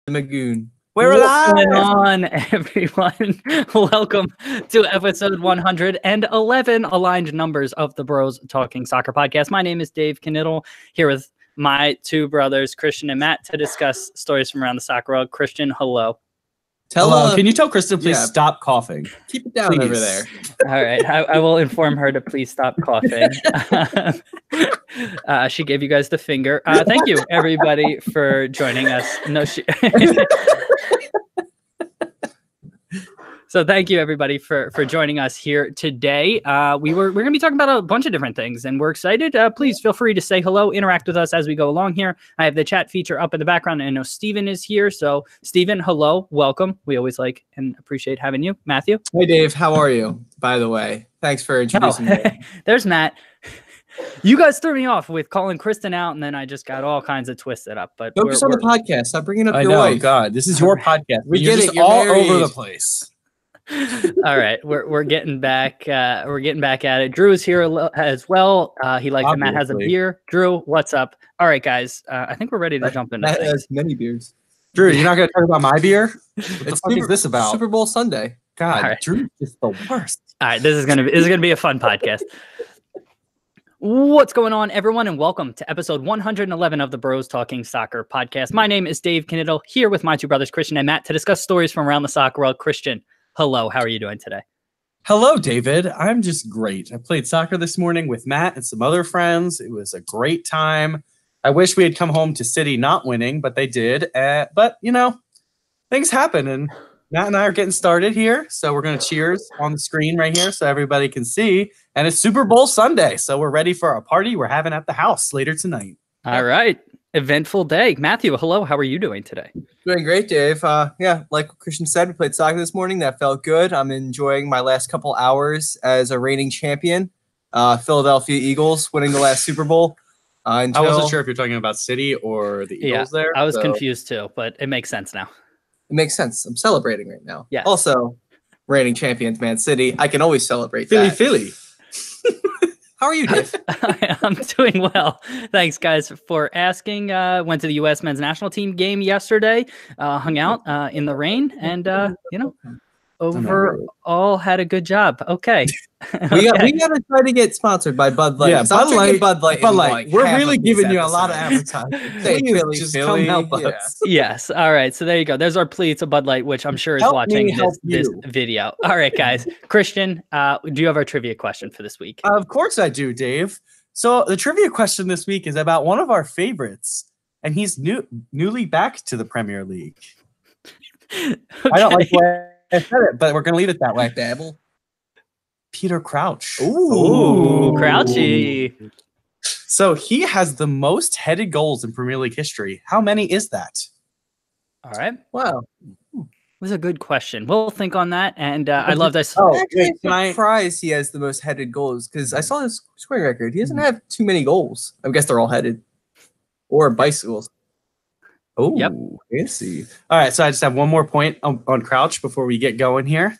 Magoon. We're alive! What's going on, everyone? Welcome to episode 111, Aligned Numbers of the Bros Talking Soccer podcast. My name is Dave Knittel, here with my two brothers, Christian and Matt, to discuss stories from around the soccer world. Christian, hello. Hello. Can you tell Kristen, please stop coughing? Keep it down over there. All right. I will inform her to please stop coughing. She gave you guys the finger. Thank you, everybody, for joining us. So thank you, everybody, for joining us here today. We're going to be talking about a bunch of different things, and we're excited. Please feel free to say hello, interact with us as we go along here. I have the chat feature up in the background, and I know Steven is here. So, Steven, hello, welcome. We always like and appreciate having you. Matthew? Hey, Dave. How are you, by the way? Thanks for introducing me. There's Matt. You guys threw me off with calling Kristen out, and then I just got all kinds of twisted up. But focus on the podcast. Stop bringing up your wife. wife. God, this is your podcast. You're just all over the place. All right, we're getting back. We're getting back at it. Drew is here as well. He likes that Matt has a beer. Drew, what's up? All right, guys. I think we're ready to jump into Matt things. has many beers. Drew, you're not going to talk about my beer? What the fuck is this about? Super Bowl Sunday. God, right. Drew is the worst. All right, this is gonna be a fun podcast. What's going on, everyone, and welcome to episode 111 of the Bros Talking Soccer podcast. My name is Dave Knittel, here with my two brothers, Christian and Matt, to discuss stories from around the soccer world. Christian, hello. How are you doing today? Hello, David. I'm just great. I played soccer this morning with Matt and some other friends. It was a great time. I wish we had come home to City not winning, but they did. But, you know, things happen, and Matt and I are getting started here. So we're going to cheers on the screen right here so everybody can see. And it's Super Bowl Sunday, so we're ready for a party we're having at the house later tonight. All right. Eventful day. Matthew, hello. How are you doing today? Doing great, Dave. Yeah, like Christian said, we played soccer this morning. That felt good. I'm enjoying my last couple hours as a reigning champion. Philadelphia Eagles winning the last Super Bowl. I wasn't sure if you're talking about City or the Eagles there. I was confused too, but it makes sense now. It makes sense. I'm celebrating right now. Yeah. Also, reigning champions, Man City. I can always celebrate Philly. How are you, Dave? I'm doing well. Thanks, guys, for asking. Went to the U.S. men's national team game yesterday. Hung out in the rain, and overall had a good job. Okay. We got to try to get sponsored by Bud Light. Yeah, Bud Light. Like we're really giving you a lot of advertising. Please, come help us. Yes. All right. So there you go. There's our plea to Bud Light, which I'm sure is watching this video. All right, guys. Christian, do you have our trivia question for this week? Of course I do, Dave. So the trivia question this week is about one of our favorites, and he's newly back to the Premier League. Okay. I don't like the way I said it, but we're going to leave it that way. Dabble. Peter Crouch. Ooh, Crouchy. So he has the most headed goals in Premier League history. How many is that? All right. Wow. It was a good question. We'll think on that. And I love this. I'm surprised he has the most headed goals because I saw his scoring record. He doesn't have too many goals. I guess they're all headed or bicycles. Oh, yep. Fancy. All right. So I just have one more point on Crouch before we get going here.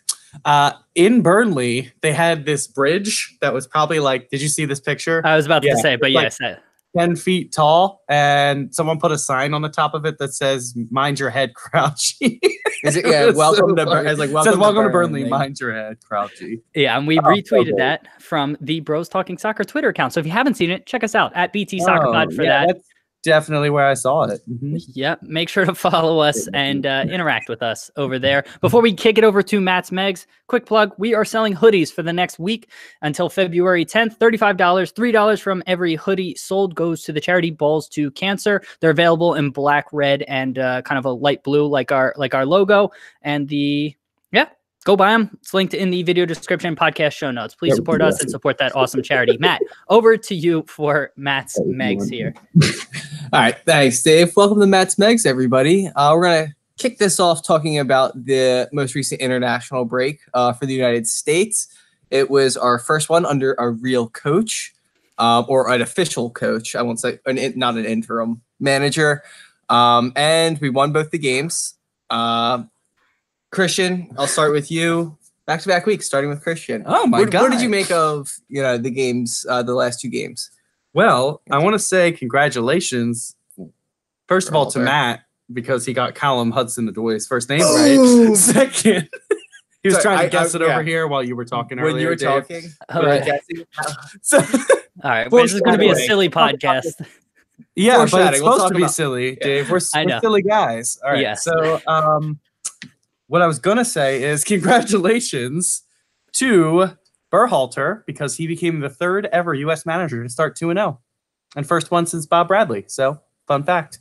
In Burnley, they had this bridge that was probably like, did you see this picture? I was about to say, but like yes. 10 feet tall, and someone put a sign on the top of it that says, mind your head, Crouchy. Is it? Yeah, welcome to Burnley. Welcome to Burnley, mind your head, Crouchy. Yeah, and we retweeted that from the Bros Talking Soccer Twitter account. So if you haven't seen it, check us out at BT Soccer Pod for that. That's definitely where I saw it. Mm-hmm. Yep. Make sure to follow us and interact with us over there. Before we kick it over to Matt's Megs, quick plug. We are selling hoodies for the next week until February 10th. $35, $3 from every hoodie sold goes to the charity Balls to Cancer. They're available in black, red, and kind of a light blue like our logo. And go buy them. It's linked in the video description, podcast show notes. Please support us and support that awesome charity. Matt, over to you for Matt's Megs here. All right. Thanks, Dave. Welcome to Matt's Megs, everybody. We're going to kick this off talking about the most recent international break for the United States. It was our first one under a real coach or an official coach. I won't say not an interim manager. And we won both the games. Christian, I'll start with you. Back-to-back weeks, starting with Christian. Oh, my God. What did you make of the games, the last two games? Well, I want to say congratulations, first of all, to Matt, because he got Callum Hudson-Odoi's first name right. Second, he was trying to guess it over here while you were talking earlier. When you were Dave. talking, All right. So, All right, but this is going to be a silly podcast. yeah, but it's Foreshadowing. We'll supposed talk to be about- silly, yeah. Dave. We're silly guys. All right. Yes. So, what I was gonna say is congratulations to Berhalter because he became the third ever U.S. manager to start 2-0, and first one since Bob Bradley. So, fun fact.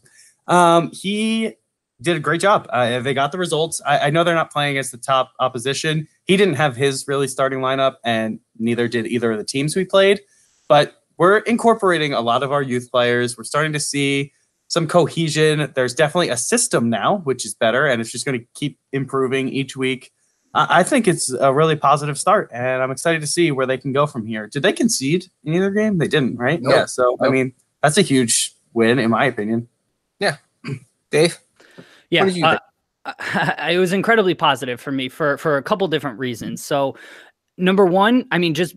He did a great job. They got the results. I know they're not playing against the top opposition. He didn't have his really starting lineup, and neither did either of the teams we played. But we're incorporating a lot of our youth players. We're starting to see some cohesion. There's definitely a system now, which is better, and it's just going to keep improving each week. I think it's a really positive start, and I'm excited to see where they can go from here. Did they concede in either game? They didn't, right? Nope. Yeah, so, I mean, that's a huge win, in my opinion. Yeah. Dave? Yeah, What did you think? it was incredibly positive for me for a couple different reasons. So, number one, I mean, just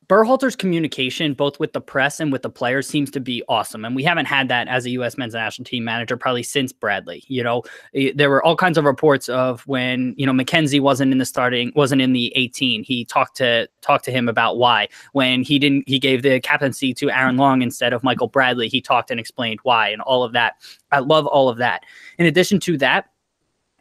Berhalter's communication, both with the press and with the players, seems to be awesome. And we haven't had that as a U.S. men's national team manager probably since Bradley. You know, there were all kinds of reports of when, you know, McKenzie wasn't in the 18. He talked to him about why. When he gave the captaincy to Aaron Long instead of Michael Bradley, he talked and explained why and all of that. I love all of that. In addition to that,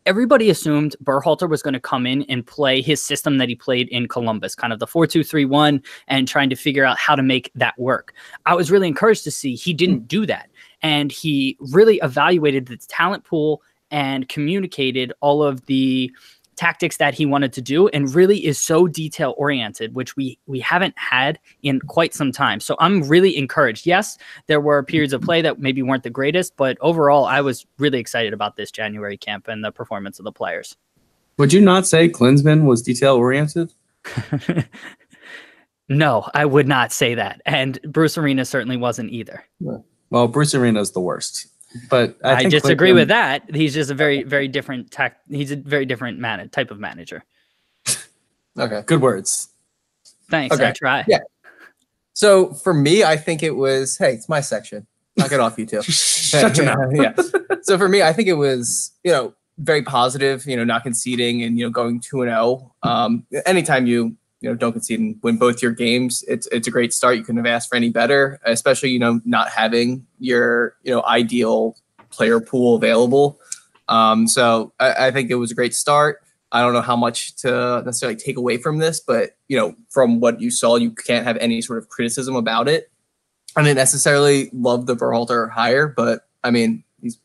everybody assumed Berhalter was going to come in and play his system that he played in Columbus, kind of the 4-2-3-1, and trying to figure out how to make that work. I was really encouraged to see he didn't do that. And he really evaluated the talent pool and communicated all of the tactics that he wanted to do, and really is so detail oriented, which we haven't had in quite some time. So I'm really encouraged. Yes, there were periods of play that maybe weren't the greatest, but overall I was really excited about this January camp and the performance of the players. Would you not say Klinsmann was detail oriented? No, I would not say that. And Bruce Arena certainly wasn't either. Well, Bruce Arena's the worst. But I disagree with that. He's just a very, very different he's a very different type of manager. Okay. Good words. Thanks. Okay. I try. Yeah. So for me, I think it was, hey, it's my section. Knock it off, you two. Shut your mouth. Yeah. So for me, I think it was, you know, very positive, you know, not conceding and, you know, going 2-0. Anytime you don't concede and win both your games, it's a great start. You couldn't have asked for any better, especially, you know, not having your, you know, ideal player pool available. So I think it was a great start. I don't know how much to necessarily take away from this, but, you know, from what you saw, you can't have any sort of criticism about it. I didn't necessarily love the Berhalter hire, but I mean, it's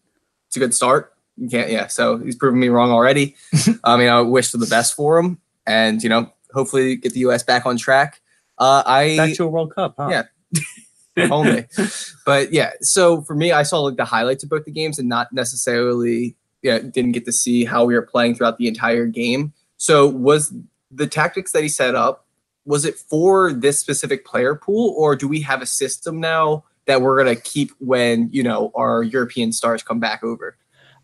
a good start. You can't, yeah. So he's proven me wrong already. I mean, I wish for the best for him, and, you know, hopefully get the U.S. back on track. Back to a World Cup, huh? Yeah, only. But yeah, so for me, I saw like the highlights of both the games and not necessarily, didn't get to see how we were playing throughout the entire game. So was the tactics that he set up, was it for this specific player pool, or do we have a system now that we're going to keep when, you know, our European stars come back over?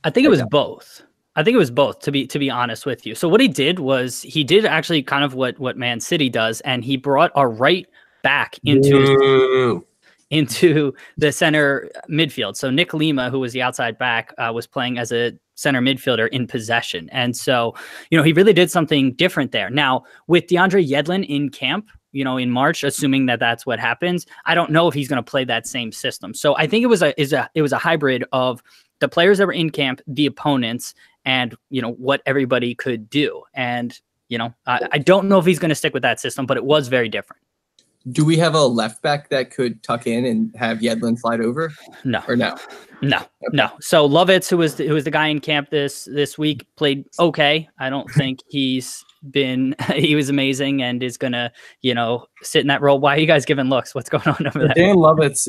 I think it was both. I think it was both, to be honest with you. So what he did was he did actually kind of what Man City does, and he brought our right back into the center midfield. So Nick Lima, who was the outside back, was playing as a center midfielder in possession. And so, you know, he really did something different there. Now, with DeAndre Yedlin in camp, you know, in March, assuming that that's what happens, I don't know if he's going to play that same system. So I think it was a hybrid of the players that were in camp, the opponents, and, you know, what everybody could do. And, you know, I don't know if he's going to stick with that system, but it was very different. Do we have a left back that could tuck in and have Yedlin slide over? No. Or no? No, okay. No. So Lovitz, who was the guy in camp this week, played okay. I don't think he was amazing and is going to, you know, sit in that role. Why are you guys giving looks? What's going on over there? Dan Lovitz,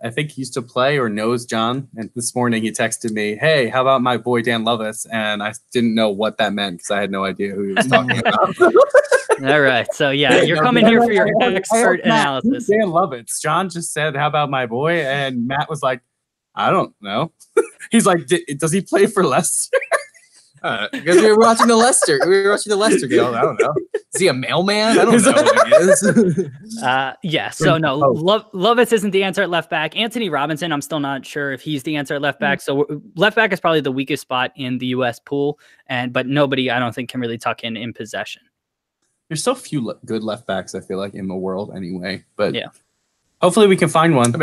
I think he used to play or knows John. And this morning he texted me, hey, how about my boy Dan Lovitz? And I didn't know what that meant because I had no idea who he was talking about. All right. So, yeah, you're coming here for your expert analysis. Dan Lovitz. John just said, how about my boy? And Matt was like, I don't know. He's like, does he play for Leicester? Because we were watching the Leicester. We were watching the Leicester game. I don't know. Is he a mailman? I don't know what he is. Yeah. So no, Lovitz isn't the answer at left back. Anthony Robinson, I'm still not sure if he's the answer at left back. So left back is probably the weakest spot in the U.S. pool, but nobody I don't think can really tuck in possession. There's so few good left backs, I feel like, in the world anyway. But yeah, hopefully we can find one.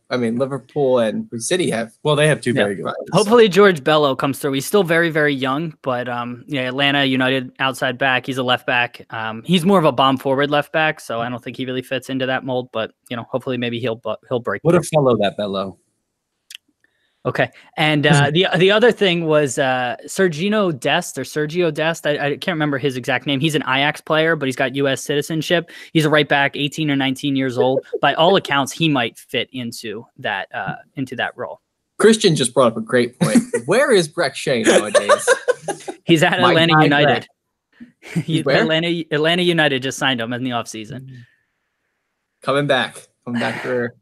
I mean, Liverpool and City have. Well, they have two very good. Hopefully George Bello comes through. He's still very, very young, but Atlanta United outside back. He's a left back. He's more of a bomb forward left back, so I don't think he really fits into that mold. But hopefully maybe he'll break. What a fellow that Bello. Okay, and the other thing was Sergio Dest. I can't remember his exact name. He's an Ajax player, but he's got U.S. citizenship. He's a right back, 18 or 19 years old. By all accounts, he might fit into that role. Christian just brought up a great point. Where is Breck Shea nowadays? He's at Atlanta United. Atlanta United just signed him in the offseason. Coming back for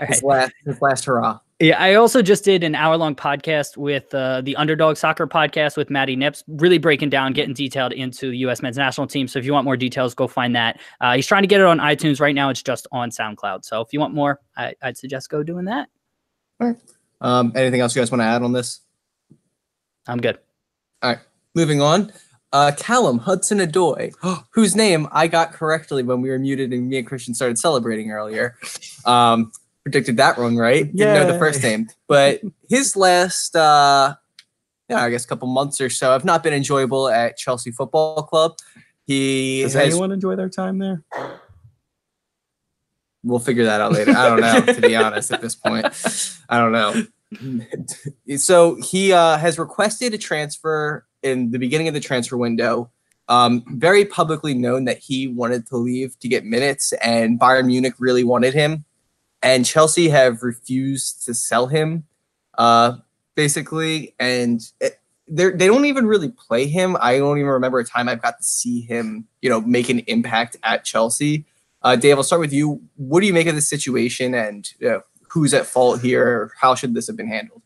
his last hurrah. Yeah, I also just did an hour-long podcast with the Underdog Soccer podcast with Matty Nips, really breaking down, getting detailed into the U.S. men's national team. So if you want more details, go find that. He's trying to get it on iTunes right now. It's just on SoundCloud. So if you want more, I'd suggest go doing that. All right. Anything else you guys want to add on this? I'm good. All right. Moving on. Callum Hudson-Odoi, whose name I got correctly when we were muted and me and Christian started celebrating earlier. Predicted that wrong, right? Didn't know the first name. But his last, I guess couple months or so have not been enjoyable at Chelsea Football Club. Does anyone enjoy their time there? We'll figure that out later. I don't know, to be honest, at this point. I don't know. So he has requested a transfer in the beginning of the transfer window. Very publicly known that he wanted to leave to get minutes, and Bayern Munich really wanted him. And Chelsea have refused to sell him, basically. And they don't even really play him. I don't even remember a time I've got to see him, make an impact at Chelsea. Dave, I'll start with you. What do you make of this situation, and who's at fault here? How should this have been handled?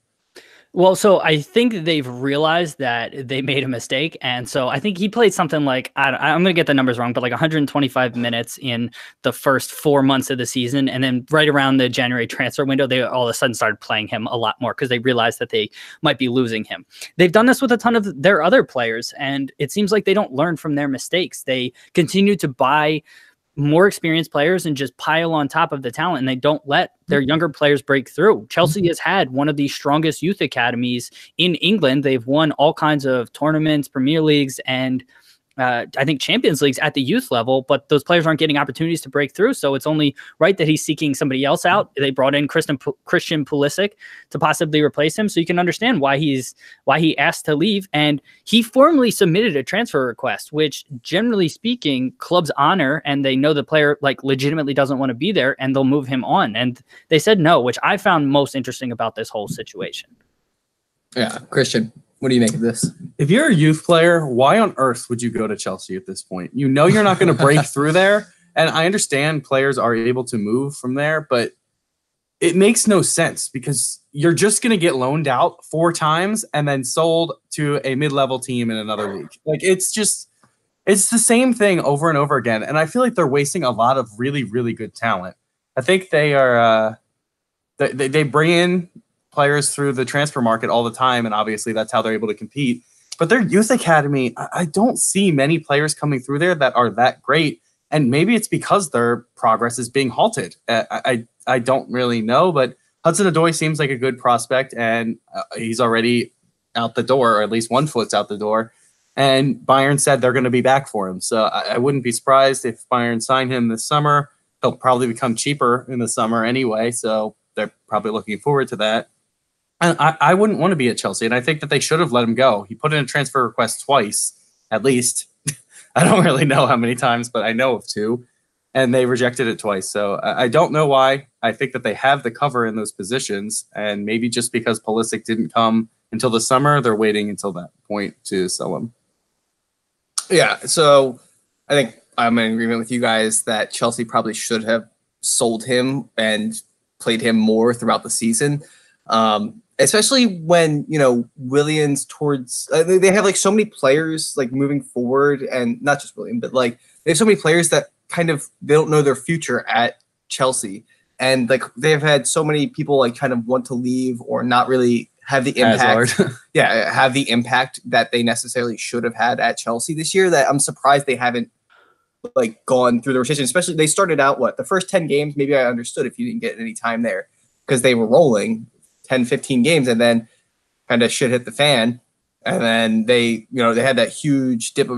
Well, so I think they've realized that they made a mistake. And so I think he played something like, I'm going to get the numbers wrong, but like 125 minutes in the first 4 months of the season. And then right around the January transfer window, they all of a sudden started playing him a lot more because they realized that they might be losing him. They've done this with a ton of their other players, and it seems like they don't learn from their mistakes. They continue to buy more experienced players and just pile on top of the talent, and they don't let their younger players break through. Chelsea has had one of the strongest youth academies in England. They've won all kinds of tournaments, Premier Leagues, and I think Champions Leagues at the youth level, but those players aren't getting opportunities to break through. So it's only right that he's seeking somebody else out. They brought in Christian Pulisic to possibly replace him. So you can understand why he asked to leave. And he formally submitted a transfer request, which generally speaking, clubs honor, and they know the player legitimately doesn't want to be there, and they'll move him on. And they said no, which I found most interesting about this whole situation. Yeah. Christian, what do you make of this? If you're a youth player, why on earth would you go to Chelsea at this point? You're not going to break through there. And I understand players are able to move from there, but it makes no sense because you're just going to get loaned out 4 times and then sold to a mid-level team in another league. It's the same thing over and over again. And I feel like they're wasting a lot of really, really good talent. I think they are, they bring in players through the transfer market all the time, and obviously that's how they're able to compete. But their youth academy, I don't see many players coming through there that are that great, and maybe it's because their progress is being halted. I don't really know, but Hudson-Odoi seems like a good prospect, and he's already out the door, or at least one foot's out the door, and Bayern said they're going to be back for him. So I wouldn't be surprised if Bayern sign him this summer. He'll probably become cheaper in the summer anyway, so they're probably looking forward to that. And I wouldn't want to be at Chelsea, and I think that they should have let him go. He put in a transfer request twice, at least. I don't really know how many times, but I know of 2, and they rejected it twice. So I don't know why. I think that they have the cover in those positions, and maybe just because Pulisic didn't come until the summer, they're waiting until that point to sell him. Yeah, so I think I'm in agreement with you guys that Chelsea probably should have sold him and played him more throughout the season. especially when, Williams towards they have like so many players like moving forward, and not just William, but like they have so many players that kind of they don't know their future at Chelsea, and like they've had so many people like kind of want to leave or not really have the impact. Have the impact that they necessarily should have had at Chelsea this year, that I'm surprised they haven't like gone through the rotation. Especially they started out the first 10 games, maybe I understood if you didn't get any time there because they were rolling 10, 15 games, and then kind of shit hit the fan. And then they had that huge dip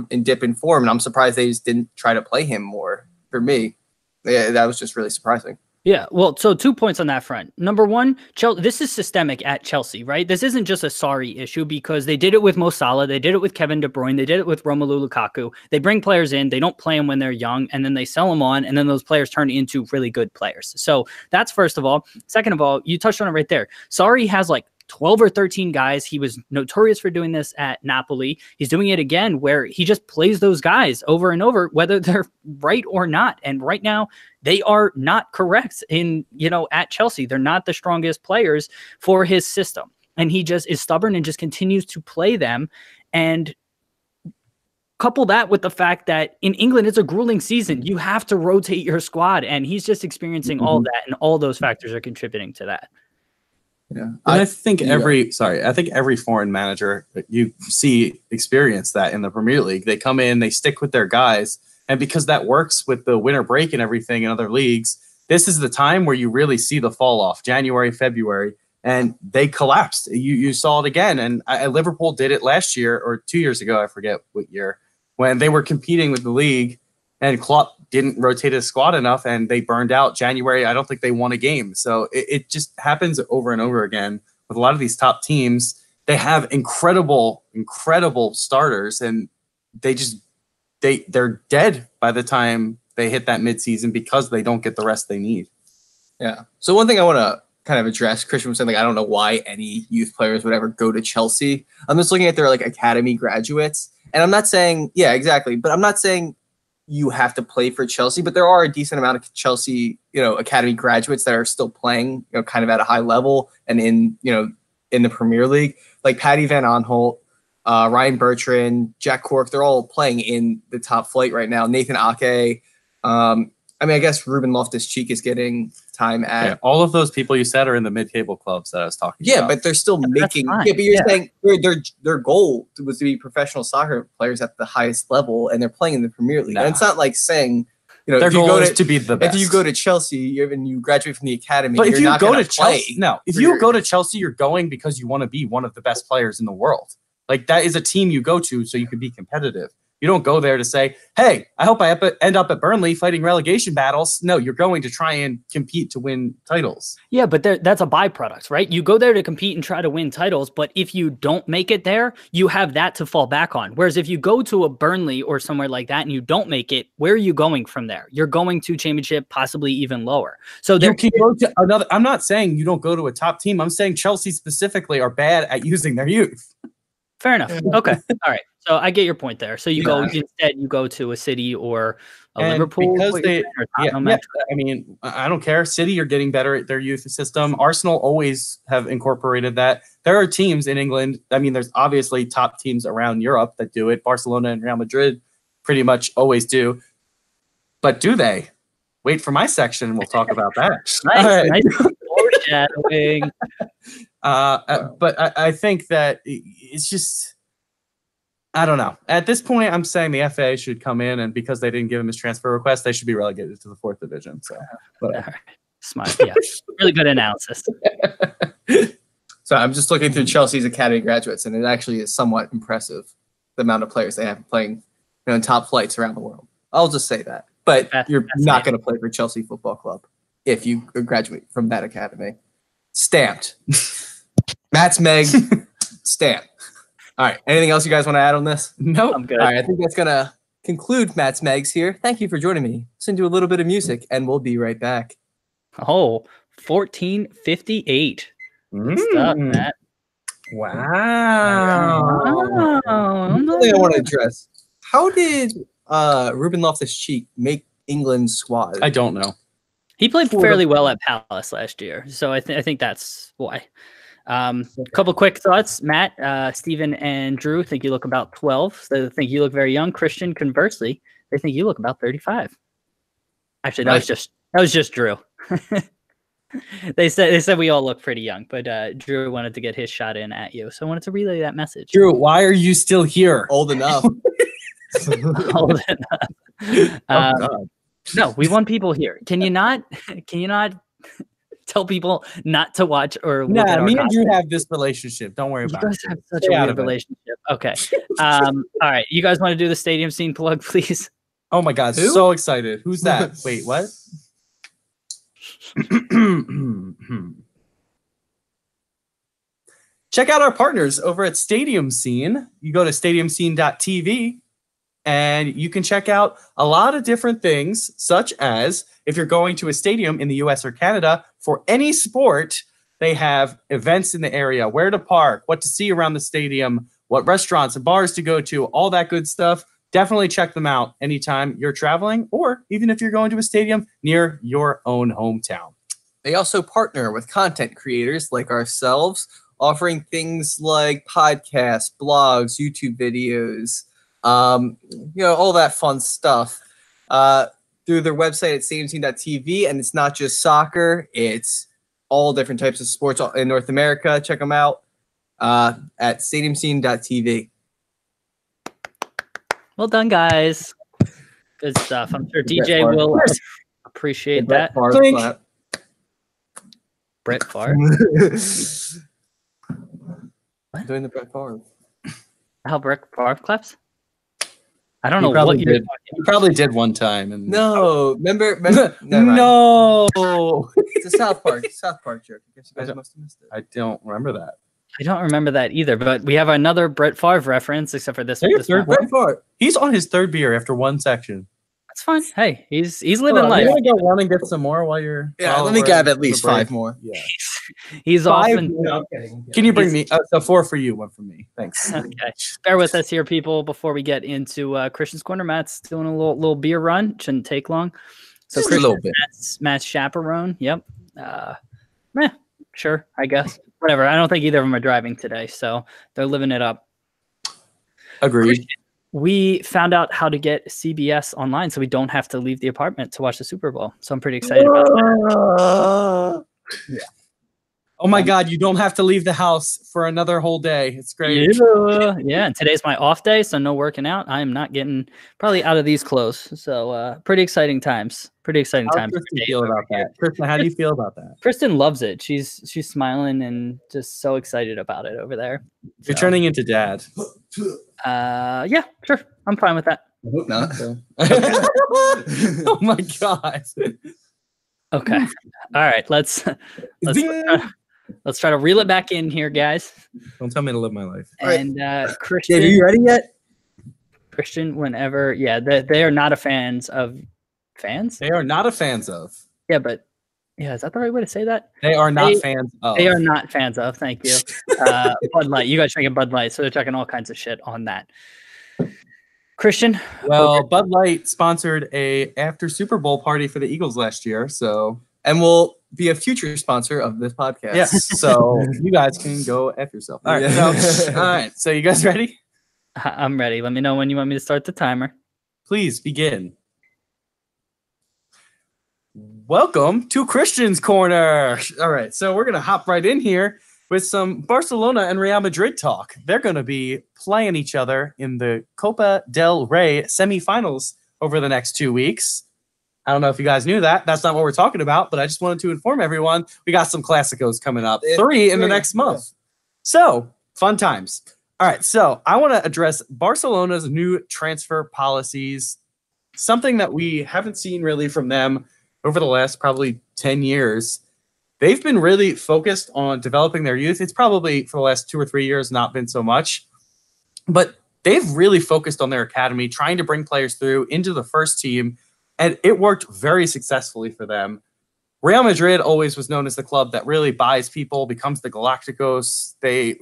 in form, and I'm surprised they just didn't try to play him more. For me, that was just really surprising. Yeah, well, so 2 points on that front. Number one, this is systemic at Chelsea, right? This isn't just a sorry issue, because they did it with Mo Salah, they did it with Kevin De Bruyne, they did it with Romelu Lukaku. They bring players in, they don't play them when they're young, and then they sell them on, and then those players turn into really good players. So that's first of all. Second of all, you touched on it right there. Sarri has like 12 or 13 guys. He was notorious for doing this at Napoli. He's doing it again, where he just plays those guys over and over, whether they're right or not. And right now, they are not correct at Chelsea. They're not the strongest players for his system. And he just is stubborn and just continues to play them. And couple that with the fact that in England, it's a grueling season. You have to rotate your squad. And he's just experiencing all that. And all those factors are contributing to that. Yeah, I think every foreign manager you see experience that in the Premier League. They come in, they stick with their guys, and because that works with the winter break and everything in other leagues, this is the time where you really see the fall off. January, February, and they collapsed. You saw it again, and Liverpool did it last year or 2 years ago. I forget what year, when they were competing with the league, and Klopp didn't rotate his squad enough, and they burned out January. I don't think they won a game. So it just happens over and over again with a lot of these top teams. They have incredible starters, and they're dead by the time they hit that midseason because they don't get the rest they need. Yeah. So one thing I want to kind of address, Christian was saying, I don't know why any youth players would ever go to Chelsea. I'm just looking at their academy graduates, and I'm not saying, yeah, exactly, but I'm not saying you have to play for Chelsea, but there are a decent amount of Chelsea, academy graduates that are still playing, kind of at a high level and in the Premier League, like Paddy Van Aanholt, Ryan Bertrand, Jack Cork. They're all playing in the top flight right now. Nathan Ake. I guess Ruben Loftus-Cheek is getting time at all of those people you said are in the mid-table clubs that I was talking about. Yeah, but they're still making. Yeah, but you're saying their goal was to be professional soccer players at the highest level, and they're playing in the Premier League. And it's not like saying, their goal is to be the best. If you go to Chelsea and you graduate from the academy, but if you go to Chelsea, you go to Chelsea, you're going because you want to be one of the best players in the world. Like, that is a team you go to so you can be competitive. You don't go there to say, hey, I hope I end up at Burnley fighting relegation battles. No, you're going to try and compete to win titles. Yeah, but that's a byproduct, right? You go there to compete and try to win titles, but if you don't make it there, you have that to fall back on. Whereas if you go to a Burnley or somewhere like that and you don't make it, where are you going from there? You're going to championship, possibly even lower. So you can go to another. I'm not saying you don't go to a top team. I'm saying Chelsea specifically are bad at using their youth. Fair enough. Okay. All right. So I get your point there. So you go to a City or a Liverpool because I don't care. City are getting better at their youth system. Arsenal always have incorporated that. There are teams in England. There's obviously top teams around Europe that do it. Barcelona and Real Madrid pretty much always do. But do they? Wait for my section and we'll talk about that. Nice foreshadowing. But I think that it's just, I don't know. At this point, I'm saying the FA should come in, and because they didn't give him his transfer request, they should be relegated to the 4th division. So, smart, yeah, really good analysis. So I'm just looking through Chelsea's academy graduates, and it actually is somewhat impressive the amount of players they have playing in top flights around the world. I'll just say that. But you're not going to play for Chelsea Football Club if you graduate from that academy. Stamped. Matt's Meg. Stamped. All right. Anything else you guys want to add on this? Nope. I'm good. All right. I think that's going to conclude Matt's Megs here. Thank you for joining me. Listen to a little bit of music, and we'll be right back. Oh, 1458. Good stuff, Matt. Wow. Something I want to address. How did Ruben Loftus-Cheek make England's squad? I don't know. He played fairly well at Palace last year, so I think that's why. A couple quick thoughts. Matt, Steven, and Drew think you look about 12. So they think you look very young. Christian, conversely, they think you look about 35. Actually, that was just Drew. They said we all look pretty young, but Drew wanted to get his shot in at you, so I wanted to relay that message. Drew, why are you still here? Old enough. Old enough. No, we want people here. Can you not tell people not to watch or look at our me and content? Drew have this relationship. Don't worry about it. You guys have such a weird relationship. Okay. All right. You guys want to do the stadium scene plug, please? Oh my God. Who? So excited. Who's that? Wait, what? Check out our partners over at Stadium Scene. You go to stadiumscene.tv and you can check out a lot of different things, such as if you're going to a stadium in the US or Canada for any sport, they have events in the area, where to park, what to see around the stadium, what restaurants and bars to go to, all that good stuff. Definitely check them out anytime you're traveling, or even if you're going to a stadium near your own hometown. They also partner with content creators like ourselves, offering things like podcasts, blogs, YouTube videos, all that fun stuff through their website at stadiumscene.tv. And it's not just soccer, it's all different types of sports in North America. Check them out at stadiumscene.tv. Well done, guys. Good stuff. I'm sure DJ will appreciate that. Brett Favre. What? Doing the Brett Favre. How Brett Favre claps? I don't know what you did. You probably did one time. And no, remember no. It's a South Park joke. I guess you guys must have missed it. I don't remember that. I don't remember that either, but we have another Brett Favre reference, except for this Brett one. Favre. He's on his third beer after one section. That's fine. Hey, he's living life. You want to get one and get some more while you're... Yeah, let me grab at least 5 more. Yeah. He's often... No, can you bring me... so 4 for you, 1 for me. Thanks. Okay. Bear with us here, people, before we get into Christian's Corner. Matt's doing a little beer run. Shouldn't take long. So just a little bit. Matt's chaperone. Yep. Sure, I guess. Whatever. I don't think either of them are driving today, so they're living it up. Agreed. Christian, we found out how to get CBS online, so we don't have to leave the apartment to watch the Super Bowl. So I'm pretty excited about that. Yeah. Oh my God, you don't have to leave the house for another whole day. It's great. Yeah, and today's my off day, so no working out. I am not getting probably out of these clothes. So pretty exciting times. Pretty exciting times. How do you feel about that? Kristen, how do you feel about that? Kristen loves it. She's smiling and just so excited about it over there. You're turning into dad. Yeah, sure. I'm fine with that. I hope not. Oh my God. Okay. All right. Let's try to reel it back in here, guys. Don't tell me to live my life. And Christian, are you ready yet? Christian, whenever, they are not a fans of fans. They are not a fans of. Yeah, but is that the right way to say that? They are not fans of. They are not fans of. Thank you. Bud Light. You guys drinking Bud Light, so they're talking all kinds of shit on that. Christian? Well, Bud Light sponsored a after Super Bowl party for the Eagles last year, so and will be a future sponsor of this podcast. Yes, so you guys can go F yourself. All right, all right. So you guys ready? I'm ready. Let me know when you want me to start the timer. Please begin. Welcome to Christian's Corner. All right, so we're gonna hop right in here with some Barcelona and Real Madrid talk. They're going to be playing each other in the Copa del Rey semifinals over the next 2 weeks. I don't know if you guys knew that. That's not what we're talking about, but I just wanted to inform everyone we got some Clásicos coming up. 3 in the next month. So, fun times. All right, so I want to address Barcelona's new transfer policies, something that we haven't seen really from them over the last probably 10 years. They've been really focused on developing their youth. It's probably for the last 2 or 3 years not been so much, but they've really focused on their academy, trying to bring players through into the first team, and it worked very successfully for them. Real Madrid always was known as the club that really buys people, becomes the Galacticos. They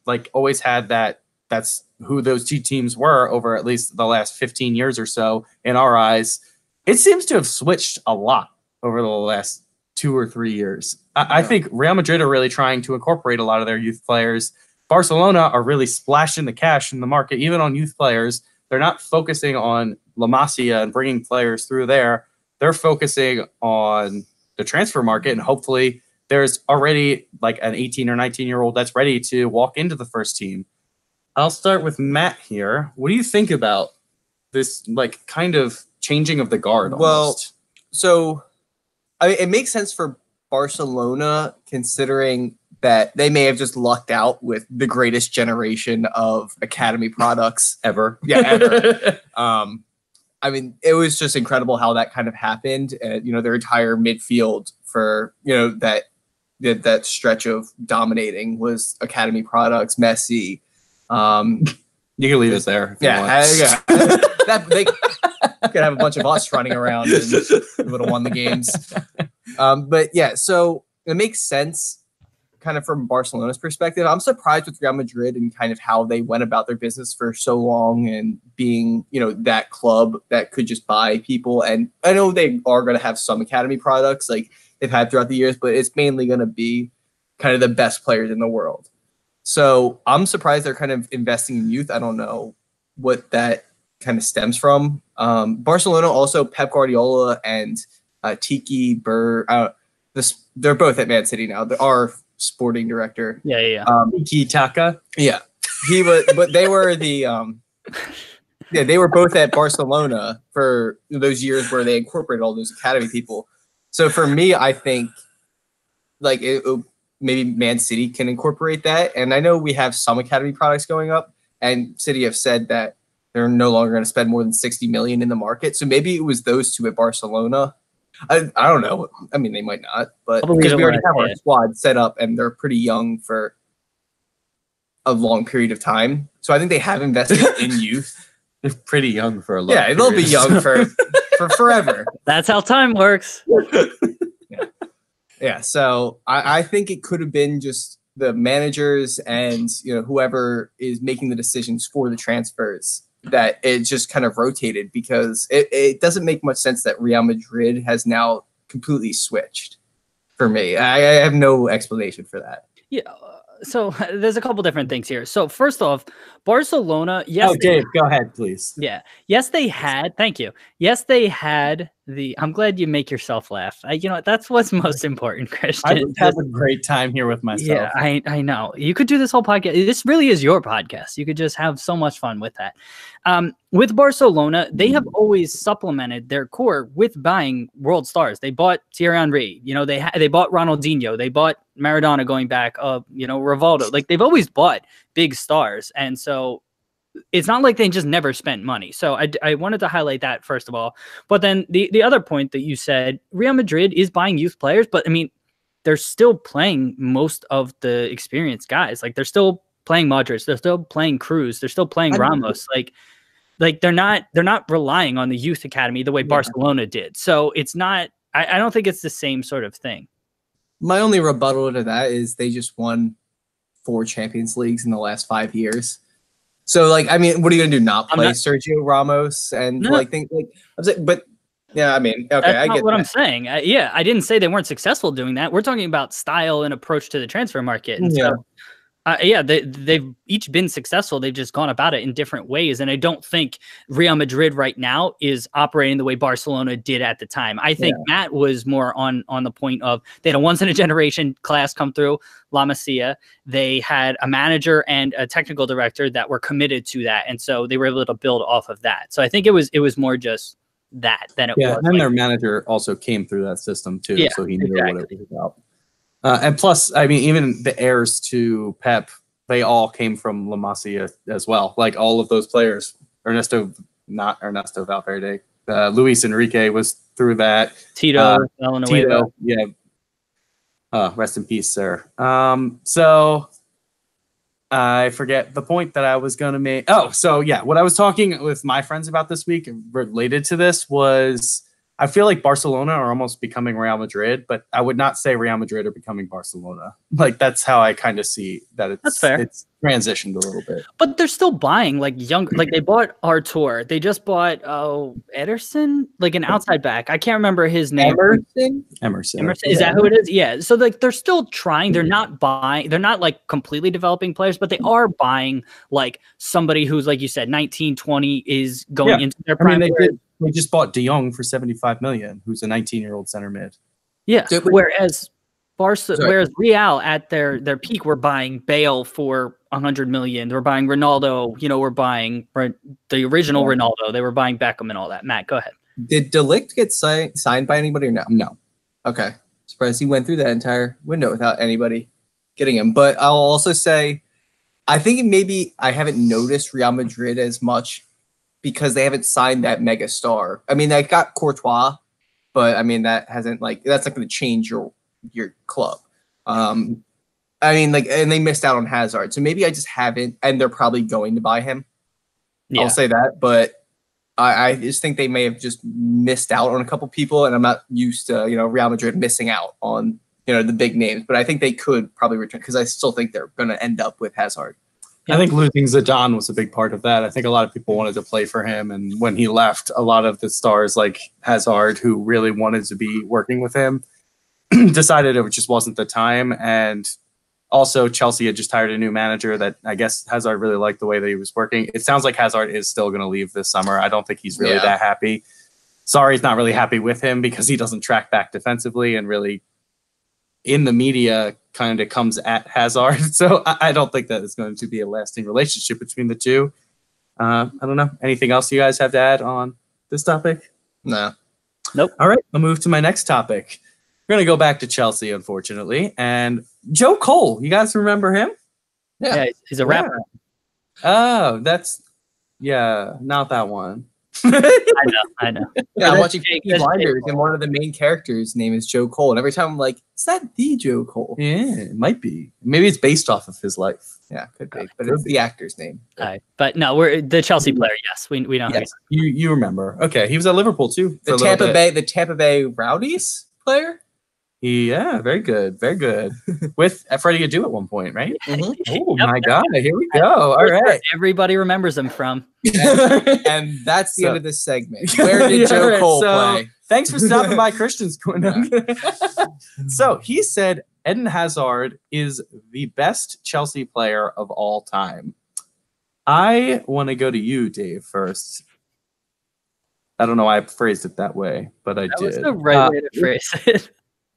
like always had that. That's who those 2 teams were over at least the last 15 years or so in our eyes. It seems to have switched a lot over the last 2 or 3 years. I think Real Madrid are really trying to incorporate a lot of their youth players. Barcelona are really splashing the cash in the market, even on youth players. They're not focusing on La Masia and bringing players through there. They're focusing on the transfer market, and hopefully there's already like an 18 or 19-year-old that's ready to walk into the first team. I'll start with Matt here. What do you think about this like kind of changing of the guard almost? Well, so I mean, it makes sense for Barcelona considering that they may have just lucked out with the greatest generation of academy products ever. Yeah, ever. I mean, it was just incredible how that kind of happened. Their entire midfield for, that stretch of dominating was academy products, Messi. You can leave us there. They could have a bunch of us running around and would have won the games. But yeah, so it makes sense kind of from Barcelona's perspective. I'm surprised with Real Madrid and kind of how they went about their business for so long and being, that club that could just buy people. And I know they are going to have some academy products like they've had throughout the years, but it's mainly going to be kind of the best players in the world. So I'm surprised they're kind of investing in youth. I don't know what that kind of stems from. Barcelona also, Pep Guardiola and Tiki Burr, they're both at Man City now. Our sporting director. Yeah. Tiki Taka. Yeah. He was, but they were they were both at Barcelona for those years where they incorporated all those academy people. So for me, I think like maybe Man City can incorporate that. And I know we have some academy products going up, and City have said that they're no longer going to spend more than 60 million in the market. So maybe it was those two at Barcelona. I don't know. I mean, they might not, but because we already have our squad set up and they're pretty young for a long period of time. So I think they have invested in youth. They're pretty young for a long period. They'll be young for forever. That's how time works. Yeah. So I think it could have been just the managers and whoever is making the decisions for the transfers, that it just kind of rotated, because it doesn't make much sense that Real Madrid has now completely switched for me. I have no explanation for that. Yeah. So there's a couple different things here. So first off, Barcelona. Yes. Oh, Dave, go ahead, please. Yeah. Yes, they had. Thank you. Yes, they had I'm glad you make yourself laugh. That's what's most important, Christian. I would have a great time here with myself. Yeah, I know. You could do this whole podcast. This really is your podcast. You could just have so much fun with that. With Barcelona, they have always supplemented their core with buying world stars. They bought Thierry Henry. They bought Ronaldinho. They bought Maradona going back. Rivaldo. Like they've always bought big stars, and so it's not like they just never spent money. So I wanted to highlight that first of all. But then the other point that you said, Real Madrid is buying youth players, but I mean, they're still playing most of the experienced guys. Like they're still playing Modric, they're still playing Cruz, they're still playing Ramos. Like they're not relying on the youth academy the way Barcelona did. So it's not. I don't think it's the same sort of thing. My only rebuttal to that is they just won 4 Champions Leagues in the last 5 years. So, what are you going to do? Not play Sergio Ramos and things like I was like, but yeah, I mean, okay, that's I get what that. I'm saying. I didn't say they weren't successful doing that. We're talking about style and approach to the transfer market. And so, they've each been successful. They've just gone about it in different ways. And I don't think Real Madrid right now is operating the way Barcelona did at the time. I think Matt was more on the point of they had a once-in-a-generation class come through, La Masia. They had a manager and a technical director that were committed to that. And so they were able to build off of that. So I think it was more just that than it was. Yeah, and their manager also came through that system too. Yeah, so he knew what it was about. And plus, I mean, even the heirs to Pep, they all came from La Masia as well. Like all of those players, not Ernesto Valverde, Luis Enrique was through that. Tito, yeah. Rest in peace, sir. So I forget the point that I was going to make. Oh, so yeah, what I was talking with my friends about this week related to this was I feel like Barcelona are almost becoming Real Madrid, but I would not say Real Madrid are becoming Barcelona. Like that's how I kind of see that. That's fair. It's transitioned a little bit, but they're still buying like young. Like they bought Artur. They just bought Ederson, like an outside back. I can't remember his name. Emerson. Is that who it is? Yeah. So like they're still trying. They're not buying. They're not like completely developing players, but they are buying like somebody who's like you said, 19, 20 is going into their prime. They just bought De Jong for 75 million, who's a 19-year-old center mid. Yeah. Whereas Real at their peak were buying Bale for 100 million. They were buying Ronaldo. You know, we're buying the original Ronaldo. They were buying Beckham and all that. Matt, go ahead. Did De Ligt get signed by anybody or no? No. Okay. Surprised he went through that entire window without anybody getting him. But I'll also say, I think maybe I haven't noticed Real Madrid as much because they haven't signed that mega star. I mean, they got Courtois, but I mean, that's not going to change your club. I mean, like, and they missed out on Hazard. So maybe I just haven't, and they're probably going to buy him. Yeah. I'll say that, but I just think they may have just missed out on a couple people, and I'm not used to, Real Madrid missing out on, the big names, but I think they could probably return because I still think they're going to end up with Hazard. I think losing Zidane was a big part of that. I think a lot of people wanted to play for him, and when he left, a lot of the stars like Hazard, who really wanted to be working with him, decided it just wasn't the time. And also, Chelsea had just hired a new manager that I guess Hazard really liked the way that he was working. It sounds like Hazard is still going to leave this summer. I don't think he's really that happy. Sarri's not really happy with him because he doesn't track back defensively and really in the media kind of comes at Hazard. So I don't think that it's going to be a lasting relationship between the two. I don't know. Anything else you guys have to add on this topic? No. Nope. All right. I'll move to my next topic. We're going to go back to Chelsea, unfortunately. And Joe Cole, you guys remember him? Yeah, he's a rapper. Oh, not that one. I know. Yeah, I'm watching Peaky Blinders, and one of the main characters' name is Joe Cole. And every time I'm like, is that the Joe Cole? Yeah, it might be. Maybe it's based off of his life. Yeah, could be. But it's the actor's name. But no, we're the Chelsea player. Yes, we know. Yes, you remember. Okay, he was at Liverpool too. The Tampa Bay Rowdies player. Yeah, very good, very good. With Freddie Adu at one point, right? Mm-hmm. Oh my God, here we go. All right, everybody remembers him from. And that's the end of this segment. Where did Joe Cole play? Thanks for stopping by, Christian's Corner. So he said Eden Hazard is the best Chelsea player of all time. I want to go to you, Dave, first. I don't know why I phrased it that way, but I did. That was the right way to phrase it.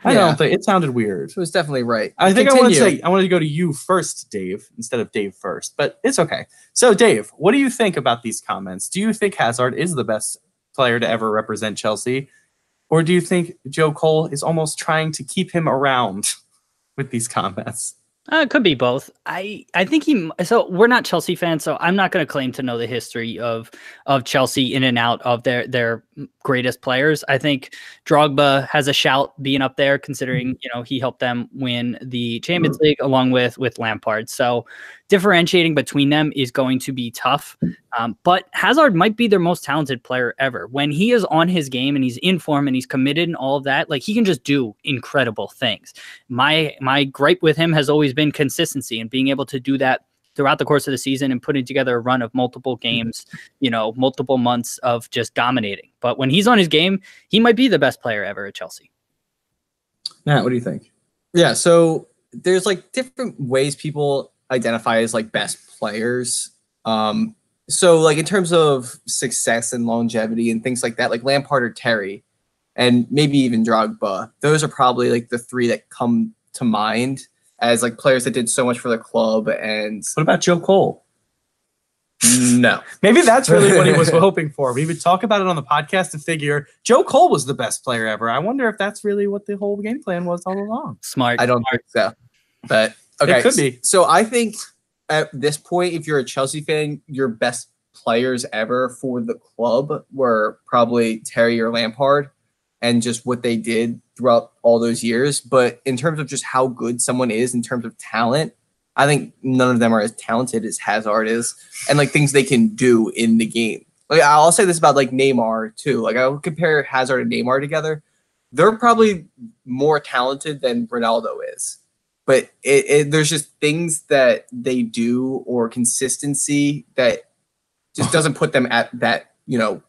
I don't think it sounded weird. It was definitely right. I think I wanted to go to you first, Dave, instead of Dave first, but it's okay. So, Dave, what do you think about these comments? Do you think Hazard is the best player to ever represent Chelsea, or do you think Joe Cole is almost trying to keep him around with these comments? It could be both. I think so we're not Chelsea fans, so I'm not going to claim to know the history of Chelsea in and out of their greatest players. I think Drogba has a shout being up there, considering he helped them win the Champions League along with Lampard. So differentiating between them is going to be tough. But Hazard might be their most talented player ever. When he is on his game and he's in form and he's committed and all of that, like he can just do incredible things. My gripe with him has always been consistency and being able to do that throughout the course of the season and putting together a run of multiple games, multiple months of just dominating. But when he's on his game, he might be the best player ever at Chelsea. Matt, what do you think? Yeah, so there's like different ways people identify as like best players. So like in terms of success and longevity and things like that, like Lampard or Terry, and maybe even Drogba, those are probably like the three that come to mind as like players that did so much for the club. And what about Joe Cole? No. Maybe that's really what he was hoping for. We would talk about it on the podcast to figure Joe Cole was the best player ever. I wonder if that's really what the whole game plan was all along. Smart. I don't think so. But okay. It could be. So I think at this point, if you're a Chelsea fan, your best players ever for the club were probably Terry or Lampard and just what they did throughout all those years. But in terms of just how good someone is in terms of talent, I think none of them are as talented as Hazard is and like things they can do in the game. Like I'll say this about like Neymar too. Like I would compare Hazard and Neymar together. They're probably more talented than Ronaldo is, but there's just things that they do or consistency that just doesn't put them at that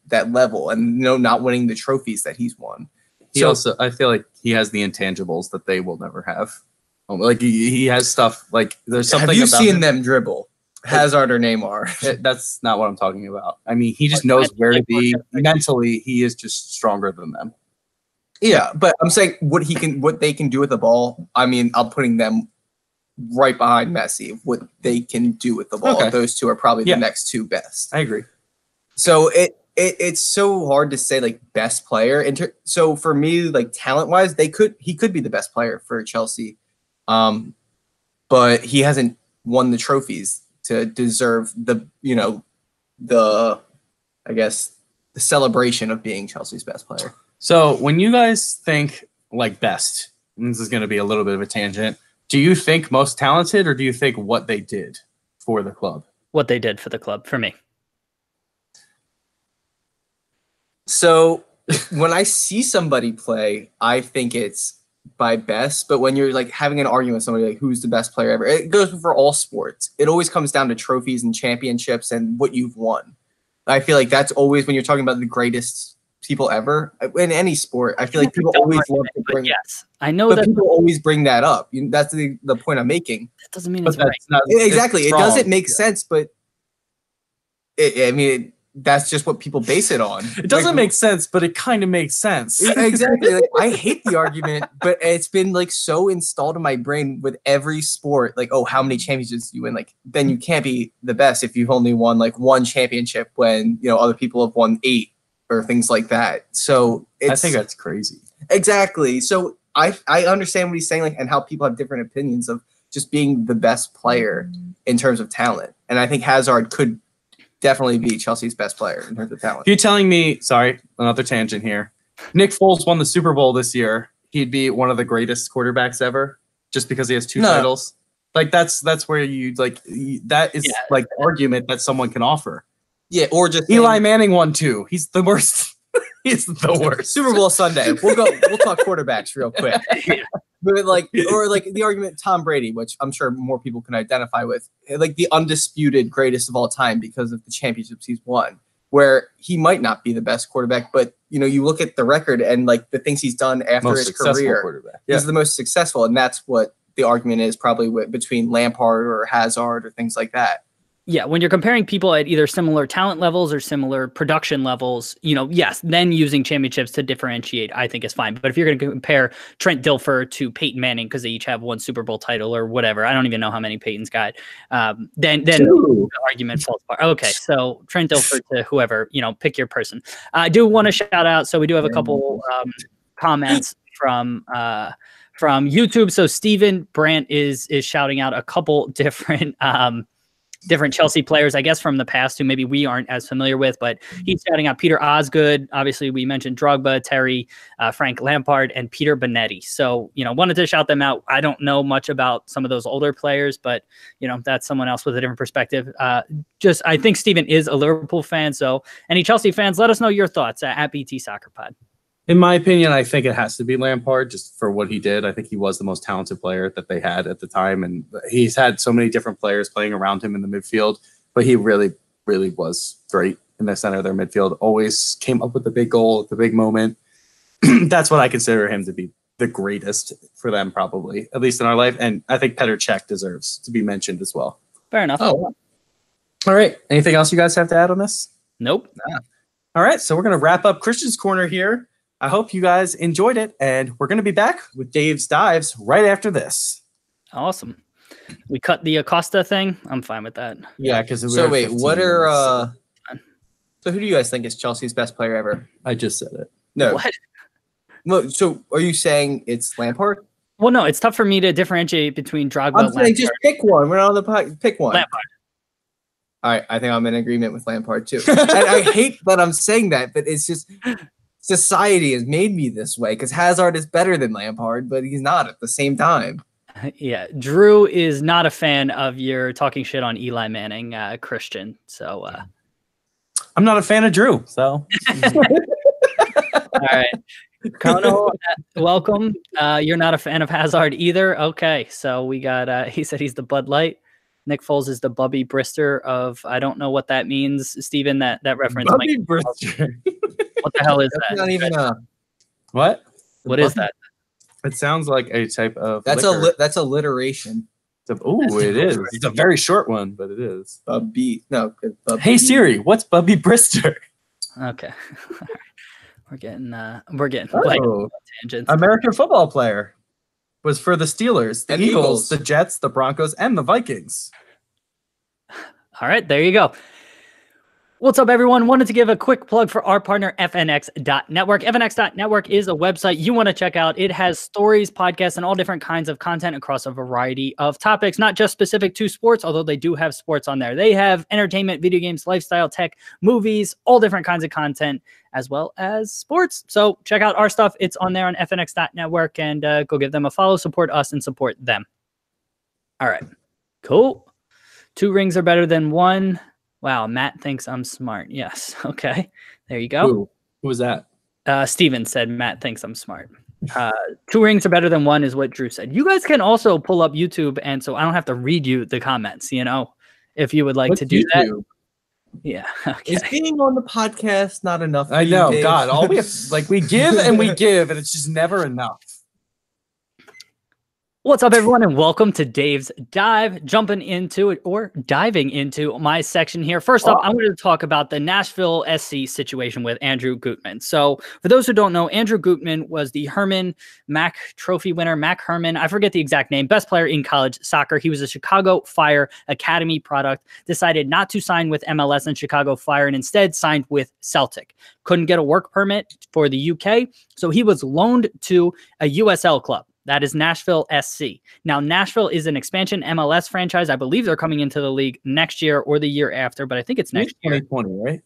that level, and not winning the trophies that he's won. I feel like he has the intangibles that they will never have. Like he has stuff like there's something. Have you about seen him. them dribble? Hazard or Neymar? That's not what I'm talking about. I mean, he just knows where to be mentally. He is just stronger than them. Yeah, but I'm saying what they can do with the ball. I mean, I'm putting them right behind Messi. What they can do with the ball. Okay. Those two are probably the next two best. I agree. So it's so hard to say like best player. So for me, like talent wise, he could be the best player for Chelsea, but he hasn't won the trophies to deserve the celebration of being Chelsea's best player. So when you guys think like best, and this is going to be a little bit of a tangent, do you think most talented or do you think what they did for the club? What they did for the club, for me. So when I see somebody play, I think it's by best, but when you're like having an argument with somebody like who's the best player ever, it goes for all sports. It always comes down to trophies and championships and what you've won. I feel like that's always when you're talking about the greatest people ever in any sport. I feel like people always love to bring. Yes, I know but that people always bring that up. That's the point I'm making. That doesn't mean it's But right. Exactly, it doesn't make Yeah. sense, but that's just what people base it on. It doesn't make sense, but it kind of makes sense. Exactly. Like, I hate the argument, but it's been like so installed in my brain with every sport. Like, oh, how many championships you win? Like, then you can't be the best if you've only won like one championship when other people have won 8 or things like that. So I think that's crazy. Exactly. So I understand what he's saying, like, and how people have different opinions of just being the best player in terms of talent. And I think Hazard could definitely be Chelsea's best player in terms of talent. If you're telling me, sorry, another tangent here. Nick Foles won the Super Bowl this year. He'd be one of the greatest quarterbacks ever just because he has 2 titles. Like that's where you like that is like the argument that someone can offer. Yeah, or just Eli Manning won 2. He's the worst. He's the worst. Super Bowl Sunday. We'll talk quarterbacks real quick. But the argument Tom Brady, which I'm sure more people can identify with, like the undisputed greatest of all time because of the championships he's won, where he might not be the best quarterback, but you look at the record and like the things he's done after his career, he's the most successful, and that's what the argument is probably between Lampard or Hazard or things like that. Yeah, when you're comparing people at either similar talent levels or similar production levels, yes, then using championships to differentiate, I think is fine. But if you're going to compare Trent Dilfer to Peyton Manning because they each have 1 Super Bowl title or whatever, I don't even know how many Peyton's got. Then the argument falls apart. Okay, so Trent Dilfer to whoever, pick your person. I do want to shout out. So we do have a couple comments from YouTube. So Steven Brandt is shouting out a couple different Chelsea players, I guess, from the past who maybe we aren't as familiar with, but he's shouting out Peter Osgood. Obviously, we mentioned Drogba, Terry, Frank Lampard, and Peter Bonetti. So, wanted to shout them out. I don't know much about some of those older players, but, that's someone else with a different perspective. I think Steven is a Liverpool fan. So any Chelsea fans, let us know your thoughts at BT Soccer Pod. In my opinion, I think it has to be Lampard just for what he did. I think he was the most talented player that they had at the time. And he's had so many different players playing around him in the midfield, but he really, really was great in the center of their midfield. Always came up with the big goal at the big moment. That's what I consider him to be the greatest for them, probably, at least in our life. And I think Petr Cech deserves to be mentioned as well. Fair enough. Oh, all right. Anything else you guys have to add on this? Nope. Nah. All right. So we're going to wrap up Christian's Corner here. I hope you guys enjoyed it, and we're going to be back with Dave's Dives right after this. Awesome. We cut the Acosta thing. I'm fine with that. Yeah, because so wait, what are so who do you guys think is Chelsea's best player ever? I just said it. No. What? Well, so are you saying it's Lampard? Well, no, it's tough for me to differentiate between Drogba I'm saying just pick one. We're not on the pick one. Lampard. All right, I think I'm in agreement with Lampard too. And I hate that I'm saying that, but it's just society has made me this way because Hazard is better than Lampard, but he's not at the same time. Yeah, Drew is not a fan of your talking shit on Eli Manning, Christian. So, all I'm not a fan of Drew, so. All right. Kono, welcome. You're not a fan of Hazard either. Okay, so we got, he said he's the Bud Light. Nick Foles is the Bubby Brister of, I don't know what that means, Steven, that reference. Bubby Brister. What the hell is That's that? not even What? What is that? It sounds like a type of that's liquor. that's alliteration. Oh, it is. It's a very short one, but it is. Bubby. No. Bubby. Hey Siri, what's Bubby Brister? Okay. We're getting like tangents. American football player. Was for the Steelers, the And Eagles, the Jets, the Broncos, and the Vikings. All right, there you go. What's up, everyone? Wanted to give a quick plug for our partner, FNX.network. FNX.network is a website you want to check out. It has stories, podcasts, and all different kinds of content across a variety of topics, not just specific to sports, although they do have sports on there. They have entertainment, video games, lifestyle, tech, movies, all different kinds of content, as well as sports. So check out our stuff. It's on there on FNX.network, and go give them a follow, support us, and support them. All right, cool. 2 rings are better than 1. Wow, Matt thinks I'm smart. Yes. Okay. There you go. Who was that? Steven said Matt thinks I'm smart. 2 rings are better than 1 is what Drew said. You guys can also pull up YouTube, and so I don't have to read you the comments, if you would like to do that. Yeah. Okay. Is being on the podcast not enough? I know. God, all we have, we give and we give, and it's just never enough. What's up, everyone, and welcome to Dave's Dive. Jumping into it, or diving into my section here. First up, I wanted to talk about the Nashville SC situation with Andrew Gutman. So for those who don't know, Andrew Gutman was the Herman Mack Trophy winner. Mac Herman, I forget the exact name, best player in college soccer. He was a Chicago Fire Academy product, decided not to sign with MLS and Chicago Fire, and instead signed with Celtic. Couldn't get a work permit for the UK, so he was loaned to a USL club. That is Nashville SC. Now, Nashville is an expansion MLS franchise. I believe they're coming into the league next year or the year after, but I think it's next year. 2020, right?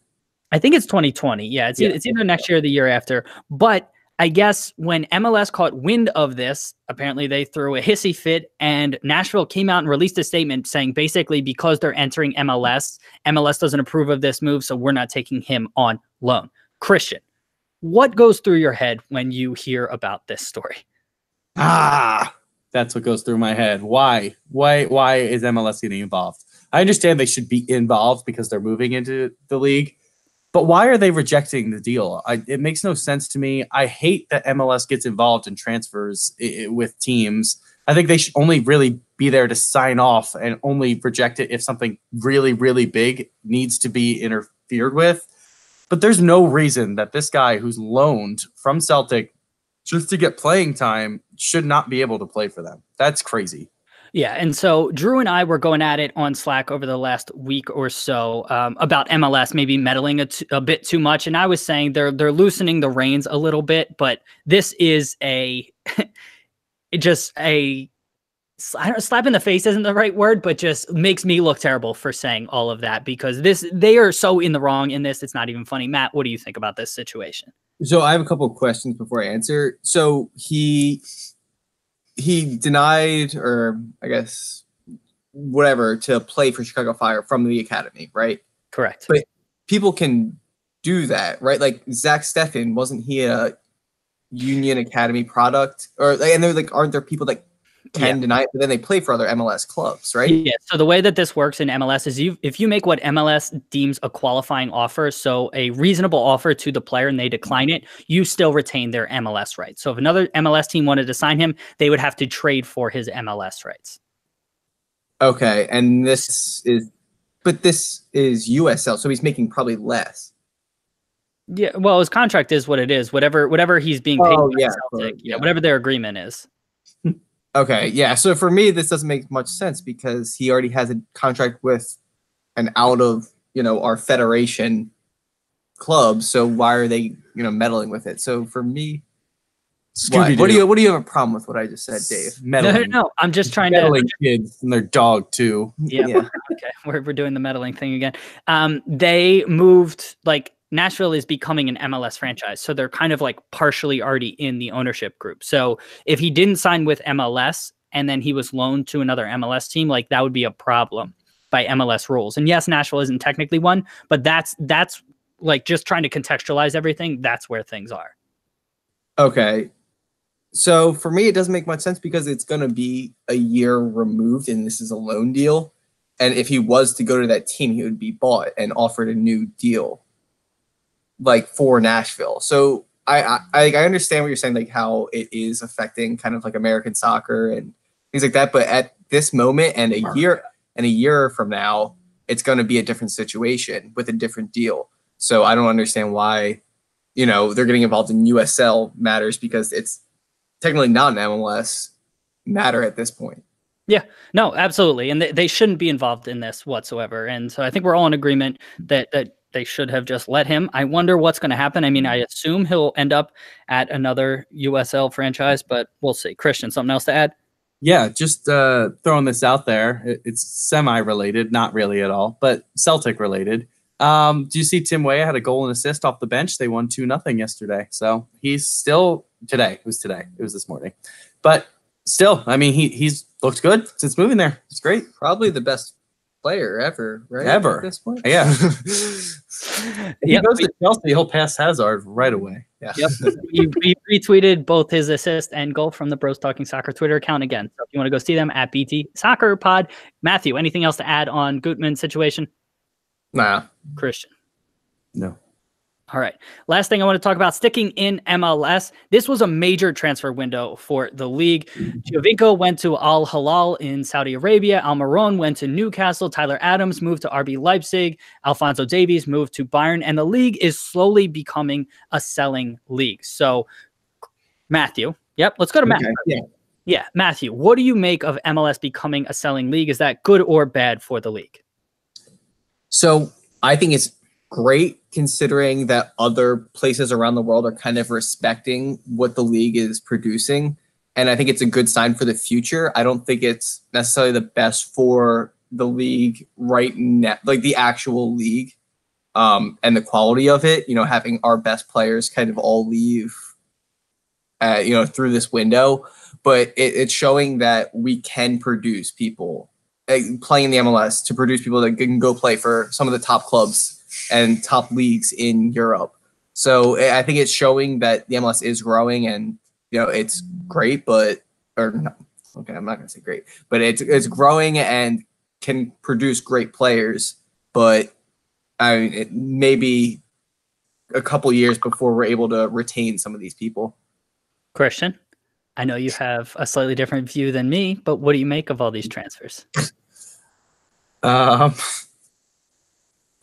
I think it's 2020. Yeah, it's either next year or the year after. But I guess when MLS caught wind of this, apparently they threw a hissy fit, and Nashville came out and released a statement saying basically because they're entering MLS, MLS doesn't approve of this move, so we're not taking him on loan. Christian, what goes through your head when you hear about this story? That's what goes through my head. Why is MLS getting involved? I understand they should be involved because they're moving into the league, but why are they rejecting the deal? It makes no sense to me. I hate that MLS gets involved in transfers with teams. I think they should only really be there to sign off and only reject it if something really, really big needs to be interfered with. But there's no reason that this guy who's loaned from Celtic just to get playing time should not be able to play for them. That's crazy. Yeah, and so Drew and I were going at it on Slack over the last week or so about MLS maybe meddling a bit too much, and I was saying they're loosening the reins a little bit, but this is just a slap in the face isn't the right word, but just makes me look terrible for saying all of that because they are so in the wrong in this. It's not even funny. Matt, what do you think about this situation? So I have a couple of questions before I answer. So he denied, or I guess whatever, to play for Chicago Fire from the academy, right? Correct. But people can do that, right? Like Zach Steffen, wasn't he a Union Academy product? And they're like, aren't there people that can deny it, but then they play for other MLS clubs, right? Yeah. So the way that this works in MLS is if you make what MLS deems a qualifying offer, so a reasonable offer to the player, and they decline it, you still retain their MLS rights. So if another MLS team wanted to sign him, they would have to trade for his MLS rights. Okay. And this is USL, so he's making probably less. Yeah. Well, his contract is what it is. Whatever he's being paid by Celtic, whatever their agreement is. Okay, yeah. So for me, this doesn't make much sense because he already has a contract with an out of, our federation club. So why are they, meddling with it? So for me, what do you have a problem with what I just said, Dave? Meddling. No. I'm just trying meddling kids and their dog too. Yeah. Okay. We're doing the meddling thing again. They moved Nashville is becoming an MLS franchise, so they're kind of partially already in the ownership group. So if he didn't sign with MLS and then he was loaned to another MLS team, that would be a problem by MLS rules. And yes, Nashville isn't technically one, but that's like just trying to contextualize everything, that's where things are. Okay. So for me, it doesn't make much sense because it's going to be a year removed and this is a loan deal. And if he was to go to that team, he would be bought and offered a new deal like for Nashville. So I understand what you're saying, like how it is affecting kind of like American soccer and things like that. But at this moment and a year from now, it's going to be a different situation with a different deal. So I don't understand why, they're getting involved in USL matters because it's technically not an MLS matter at this point. Yeah, no, absolutely. And they shouldn't be involved in this whatsoever. And so I think we're all in agreement that they should have just let him. I wonder what's going to happen. I mean, I assume he'll end up at another USL franchise, but we'll see. Christian, something else to add? Yeah, just throwing this out there. It's semi-related, not really at all, but Celtic-related. Do you see Tim Weah had a goal and assist off the bench? They won 2-0 yesterday. So he's still today. It was today. It was this morning. But still, I mean, he's looked good since moving there. It's great. Probably the best player ever, right? Ever. At this point? Yeah. If he goes to Chelsea, he'll pass Hazard right away. Yeah. Yep. we retweeted both his assist and goal from the Bros Talking Soccer Twitter account again. So if you want to go see them at BT Soccer Pod. Matthew, anything else to add on Gutman's situation? Nah. Christian? No. All right. Last thing I want to talk about, sticking in MLS. This was a major transfer window for the league. Giovinco went to Al-Hilal in Saudi Arabia. Almiron went to Newcastle. Tyler Adams moved to RB Leipzig. Alphonso Davies moved to Bayern. And the league is slowly becoming a selling league. So, Matthew. Yep. Let's go to Matthew. Yeah. Matthew, what do you make of MLS becoming a selling league? Is that good or bad for the league? So I think it's great considering that other places around the world are kind of respecting what the league is producing. And I think it's a good sign for the future. I don't think it's necessarily the best for the league right now, like the actual league, and the quality of it, having our best players kind of all leave, through this window. But it's showing that we can produce people playing in the MLS to produce people that can go play for some of the top clubs and top leagues in Europe. So I think it's showing that the MLS is growing and, it's great, I'm not going to say great, but it's growing and can produce great players. But I mean, it may be a couple years before we're able to retain some of these people. Christian, I know you have a slightly different view than me, but what do you make of all these transfers?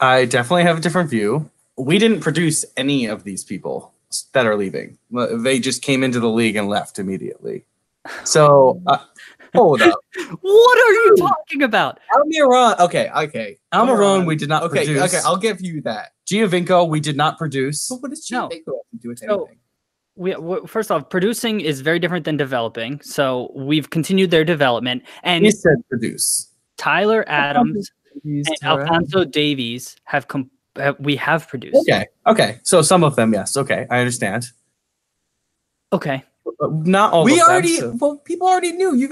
I definitely have a different view. We didn't produce any of these people that are leaving. They just came into the league and left immediately. So, hold up. What are you talking about? Almiron. Okay. Almiron, we did not produce. Okay, I'll give you that. Giovinco, we did not produce. But what does Giovinco have to do with So, anything? First off, producing is very different than developing. So we've continued their development. And He said produce. Tyler Adams and Alphonso Davies we have produced. Okay. So some of them, yes. Okay, I understand. Okay. Not all. People already knew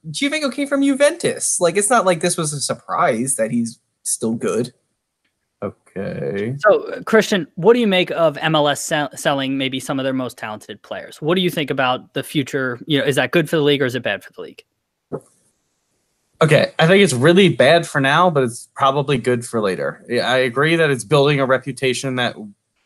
Giovinco came from Juventus. Like, it's not like this was a surprise that he's still good. Okay. So, Christian, what do you make of MLS selling maybe some of their most talented players? What do you think about the future? Is that good for the league or is it bad for the league? Okay, I think it's really bad for now, but it's probably good for later. I agree that it's building a reputation that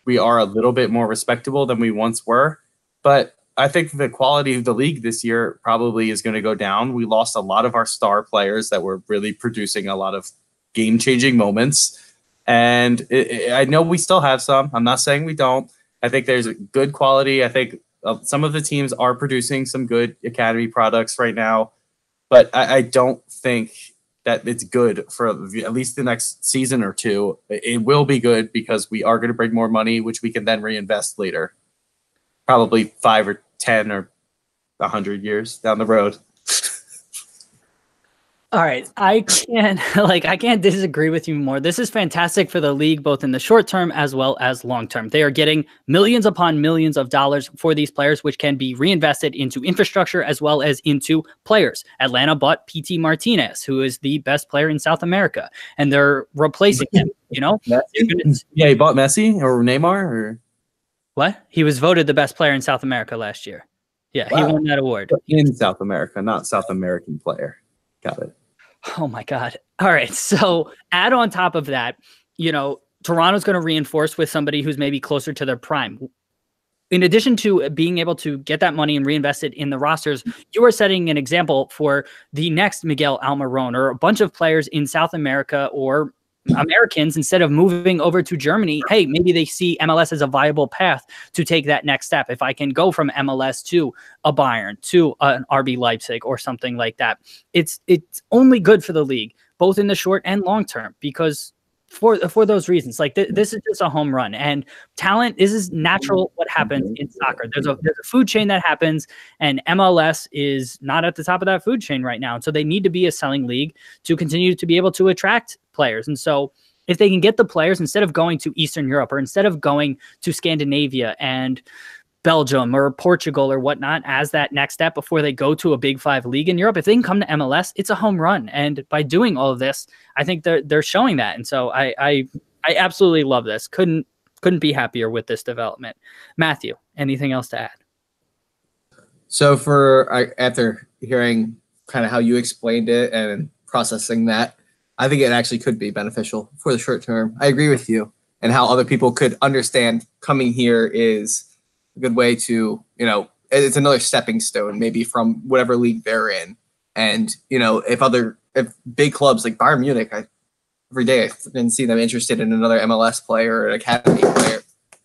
we are a little bit more respectable than we once were, but I think the quality of the league this year probably is going to go down. We lost a lot of our star players that were really producing a lot of game-changing moments, and I know we still have some. I'm not saying we don't. I think there's a good quality. I think some of the teams are producing some good academy products right now. But I don't think that it's good for at least the next season or two. It will be good because we are going to bring more money, which we can then reinvest later. Probably 5 or 10 or 100 years down the road. All right. I can't disagree with you more. This is fantastic for the league, both in the short term as well as long term. They are getting millions upon millions of dollars for these players, which can be reinvested into infrastructure as well as into players. Atlanta bought PT Martinez, who is the best player in South America, and they're replacing him You know, yeah, he bought Messi or Neymar or what? He was voted the best player in South America last year. Yeah, wow. He won that award. In South America, not South American player. Got it. Oh my God. All right. So add on top of that, you know, Toronto's going to reinforce with somebody who's maybe closer to their prime. In addition to being able to get that money and reinvest it in the rosters, you are setting an example for the next Miguel Almiron or a bunch of players in South America or Americans, instead of moving over to Germany. Hey, maybe they see MLS as a viable path to take that next step. If I can go from MLS to a Bayern, to an RB Leipzig or something like that, it's only good for the league, both in the short and long term, because for those reasons, like this is just a home run, and talent is natural. What happens in soccer? There's a food chain that happens, and MLS is not at the top of that food chain right now. And so they need to be a selling league to continue to be able to attract players. And so if they can get the players, instead of going to Eastern Europe or instead of going to Scandinavia and Belgium or Portugal or whatnot as that next step before they go to a Big Five league in Europe, if they can come to MLS, it's a home run. And by doing all of this, I think they're showing that. And so I absolutely love this. Couldn't be happier with this development. Matthew, anything else to add? So after hearing kind of how you explained it and processing that, I think it actually could be beneficial for the short term. I agree with you, and how other people could understand coming here is a good way to, you know, it's another stepping stone maybe from whatever league they're in. And, you know, if big clubs like Bayern Munich, every day I didn't see them interested in another MLS player or an academy player.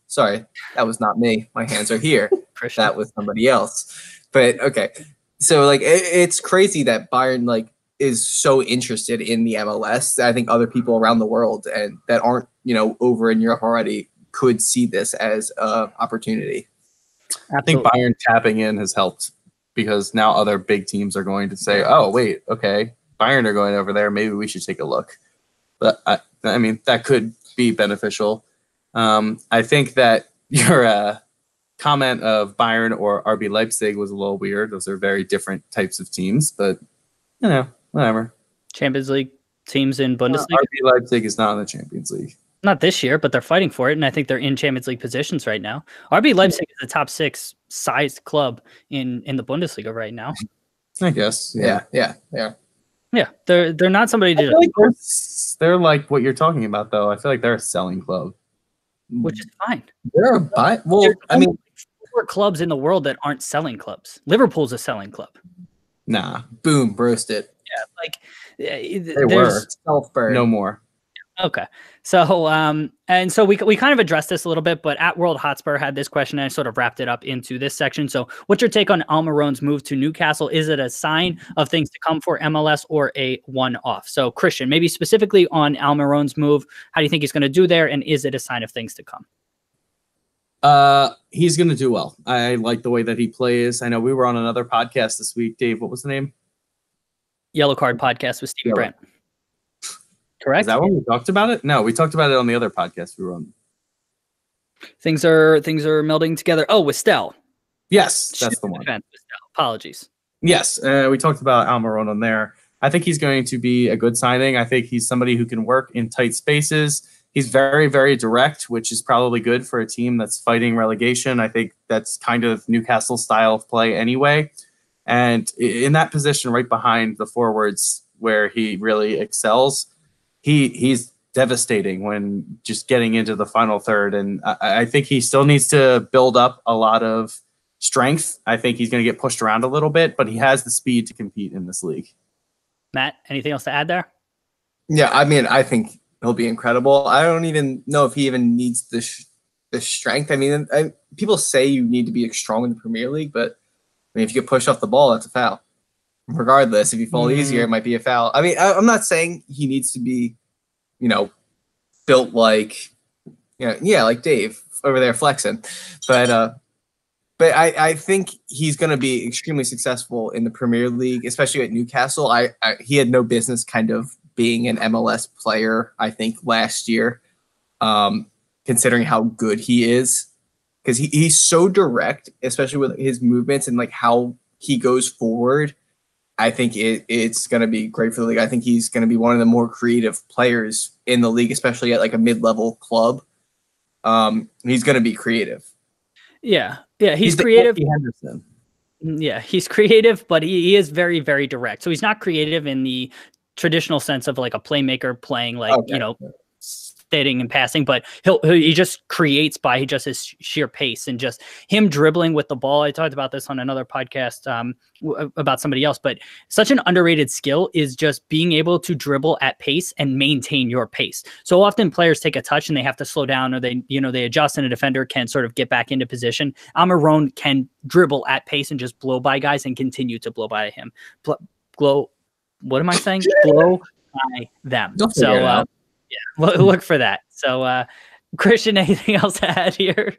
Sorry, that was not me. My hands are here. That was somebody else. But okay. So like it's crazy that Bayern like is so interested in the MLS. I think other people around the world and that aren't, you know, over in Europe already could see this as an opportunity. Absolutely. I think Bayern tapping in has helped, because now other big teams are going to say, oh, wait, okay, Bayern are going over there. Maybe we should take a look. But I mean, that could be beneficial. I think that your comment of Bayern or RB Leipzig was a little weird. Those are very different types of teams, but, you know, whatever. Champions League teams in Bundesliga? RB Leipzig is not in the Champions League. Not this year, but they're fighting for it, and I think they're in Champions League positions right now. RB Leipzig is a top 6 sized club in the Bundesliga right now. I guess. Yeah. Yeah, they're not somebody to. Like they're like what you're talking about, though. I feel like they're a selling club, which is fine. They're a buy. Well, I mean, 4 clubs in the world that aren't selling clubs. Liverpool's a selling club. Nah, boom, roasted. Yeah, like they were self-burn. No more. Okay. So, and so we kind of addressed this a little bit, but at World Hotspur had this question and I sort of wrapped it up into this section. So what's your take on Almiron's move to Newcastle? Is it a sign of things to come for MLS or a one-off? So Christian, maybe specifically on Almiron's move, how do you think he's going to do there? And is it a sign of things to come? He's going to do well. I like the way that he plays. I know we were on another podcast this week. Dave, what was the name? Yellow Card Podcast with Steve Brandt. Correct. Is that when we talked about it? No, we talked about it on the other podcast we were on. Things are melding together. Oh, with Stell. Yes, that's the one. Apologies. Yes, we talked about Almiron on there. I think he's going to be a good signing. I think he's somebody who can work in tight spaces. He's very, very direct, which is probably good for a team that's fighting relegation. I think that's kind of Newcastle style of play anyway. And in that position right behind the forwards where he really excels, he's devastating when just getting into the final third. And I think he still needs to build up a lot of strength. I think he's going to get pushed around a little bit, but he has the speed to compete in this league. Matt, anything else to add there? Yeah, I mean, I think he'll be incredible. I don't even know if he even needs the strength. I mean, people say you need to be strong in the Premier League, but I mean, if you get pushed off the ball, that's a foul. Regardless, if you fall easier, it might be a foul. I mean, I'm not saying he needs to be, you know, built like, you know, yeah, like Dave over there flexing, but I think he's going to be extremely successful in the Premier League, especially at Newcastle. He had no business kind of being an MLS player, I think, last year, considering how good he is, because he's so direct, especially with his movements and like how he goes forward. I think it's going to be great for the league. I think he's going to be one of the more creative players in the league, especially at like a mid-level club. He's going to be creative. Yeah, he's creative. Henderson. Yeah, he's creative, but he is very, very direct. So he's not creative in the traditional sense of like a playmaker playing like, sitting and passing, but he just creates by just his sheer pace and just him dribbling with the ball. I talked about this on another podcast about somebody else, but such an underrated skill is just being able to dribble at pace and maintain your pace. So often players take a touch and they have to slow down, or they adjust, and a defender can sort of get back into position. Almiron can dribble at pace and just blow by guys and continue to blow by him. What am I saying? Blow by them. So look for that. So Christian, anything else to add here?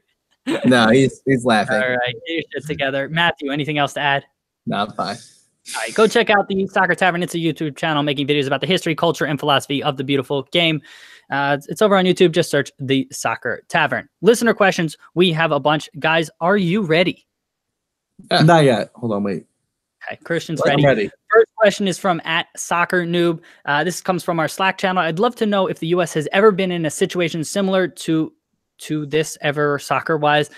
No, he's laughing. All right, get your shit together. Matthew, anything else to add? No, fine. All right, go check out the Soccer Tavern. It's a YouTube channel making videos about the history, culture, and philosophy of the beautiful game. It's over on YouTube. Just search the Soccer Tavern. Listener questions. We have a bunch. Guys, are you ready? Not yet. Hold on, wait. Okay, Christian's ready. I'm ready. First question is from @SoccerNoob. This comes from our Slack channel. I'd love to know if the U.S. has ever been in a situation similar to this ever soccer-wise.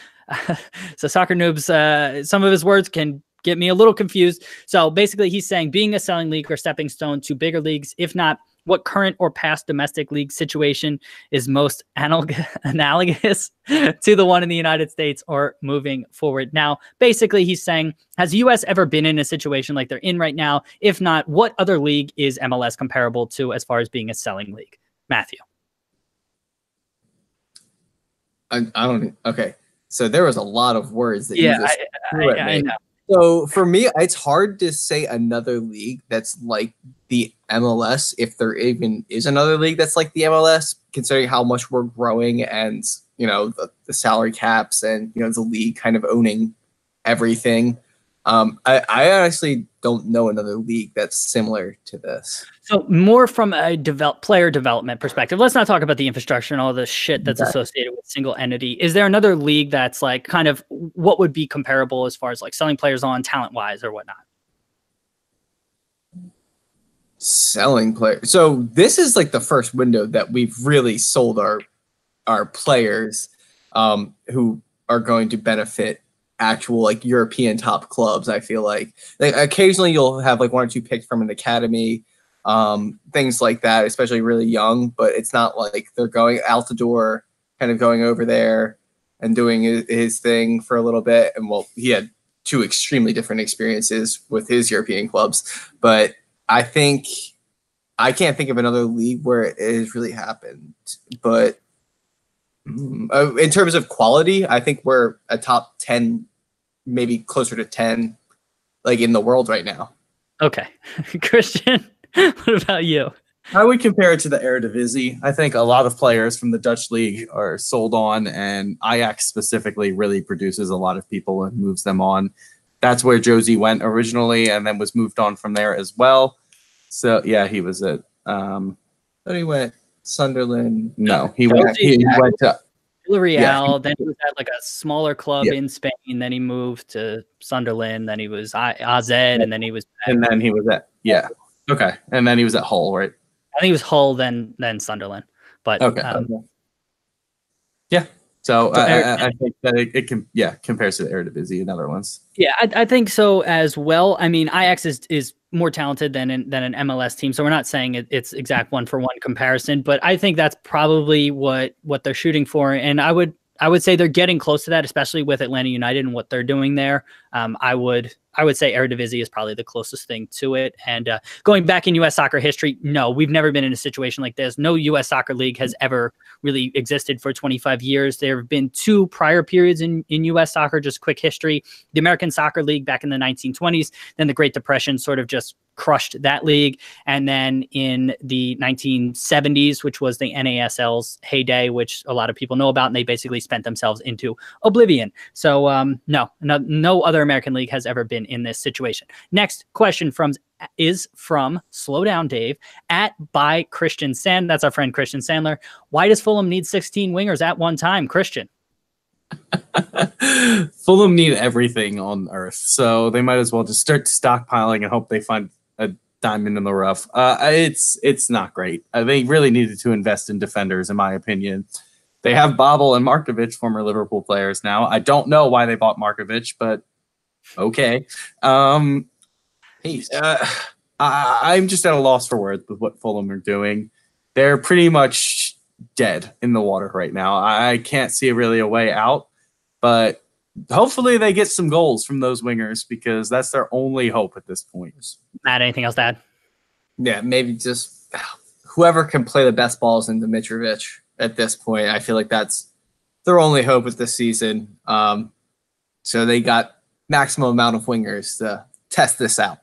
So Soccer Noob's, some of his words can get me a little confused. So basically he's saying being a selling league or stepping stone to bigger leagues. If not, what current or past domestic league situation is most analogous to the one in the United States or moving forward? Now, basically he's saying, has the U.S. ever been in a situation like they're in right now? If not, what other league is MLS comparable to as far as being a selling league? Matthew. I don't. Okay, so there was a lot of words that you just threw at me. I know. So for me, it's hard to say another league that's like the MLS, if there even is another league that's like the MLS, considering how much we're growing and, the salary caps and, the league kind of owning everything. I honestly don't know another league that's similar to this. So more from a player development perspective, let's not talk about the infrastructure and all the shit that's associated with single entity. Is there another league that's like kind of what would be comparable as far as like selling players on talent wise or whatnot? Selling players. So this is like the first window that we've really sold our players who are going to benefit actual like European top clubs. I feel like occasionally you'll have like one or two picks from an academy, things like that, especially really young, but it's not like they're going Altidore kind of going over there and doing his thing for a little bit. And well, he had two extremely different experiences with his European clubs, but I think I can't think of another league where it has really happened, but in terms of quality, I think we're a top 10, maybe closer to 10, like in the world right now. Okay. Christian, what about you? I would compare it to the Eredivisie. I think a lot of players from the Dutch league are sold on, and Ajax specifically really produces a lot of people and moves them on. That's where Josie went originally and then was moved on from there as well. So, yeah, he was at... But he went Sunderland. No, he went to Villarreal. Then he was at like a smaller club in Spain. Then he moved to Sunderland. Then he was AZ, and then he was and then he was at okay, and then he was at Hull, right? I think he was Hull, then Sunderland. But So I think that it can compares to the Eredivisie and other ones. Yeah, I think so as well. I mean, Ajax is more talented than an MLS team, so we're not saying it's exact one-for-one comparison, but I think that's probably what they're shooting for, and I would say they're getting close to that, especially with Atlanta United and what they're doing there. I would say Eredivisie is probably the closest thing to it. And going back in U.S. soccer history, no, we've never been in a situation like this. No U.S. soccer league has ever really existed for 25 years. There have been two prior periods in U.S. soccer, just quick history. The American Soccer League back in the 1920s, then the Great Depression sort of just crushed that league. And then in the 1970s, which was the NASL's heyday, which a lot of people know about, and they basically spent themselves into oblivion. So no other American league has ever been in this situation. Next question is from Slow Down Dave by Christian Sand. That's our friend Christian Sandler. Why does Fulham need 16 wingers at one time, Christian? Fulham need everything on earth, so they might as well just start stockpiling and hope they find a diamond in the rough. It's not great. They really needed to invest in defenders, in my opinion. They have Babel and Markovic, former Liverpool players now. I don't know why they bought Markovic, but okay. I'm just at a loss for words with what Fulham are doing. They're pretty much dead in the water right now. I can't see really a way out, but hopefully they get some goals from those wingers because that's their only hope at this point. Matt, anything else to add? Yeah, maybe just whoever can play the best balls into Mitrovic at this point. I feel like that's their only hope with this season. So they got maximum amount of wingers to test this out.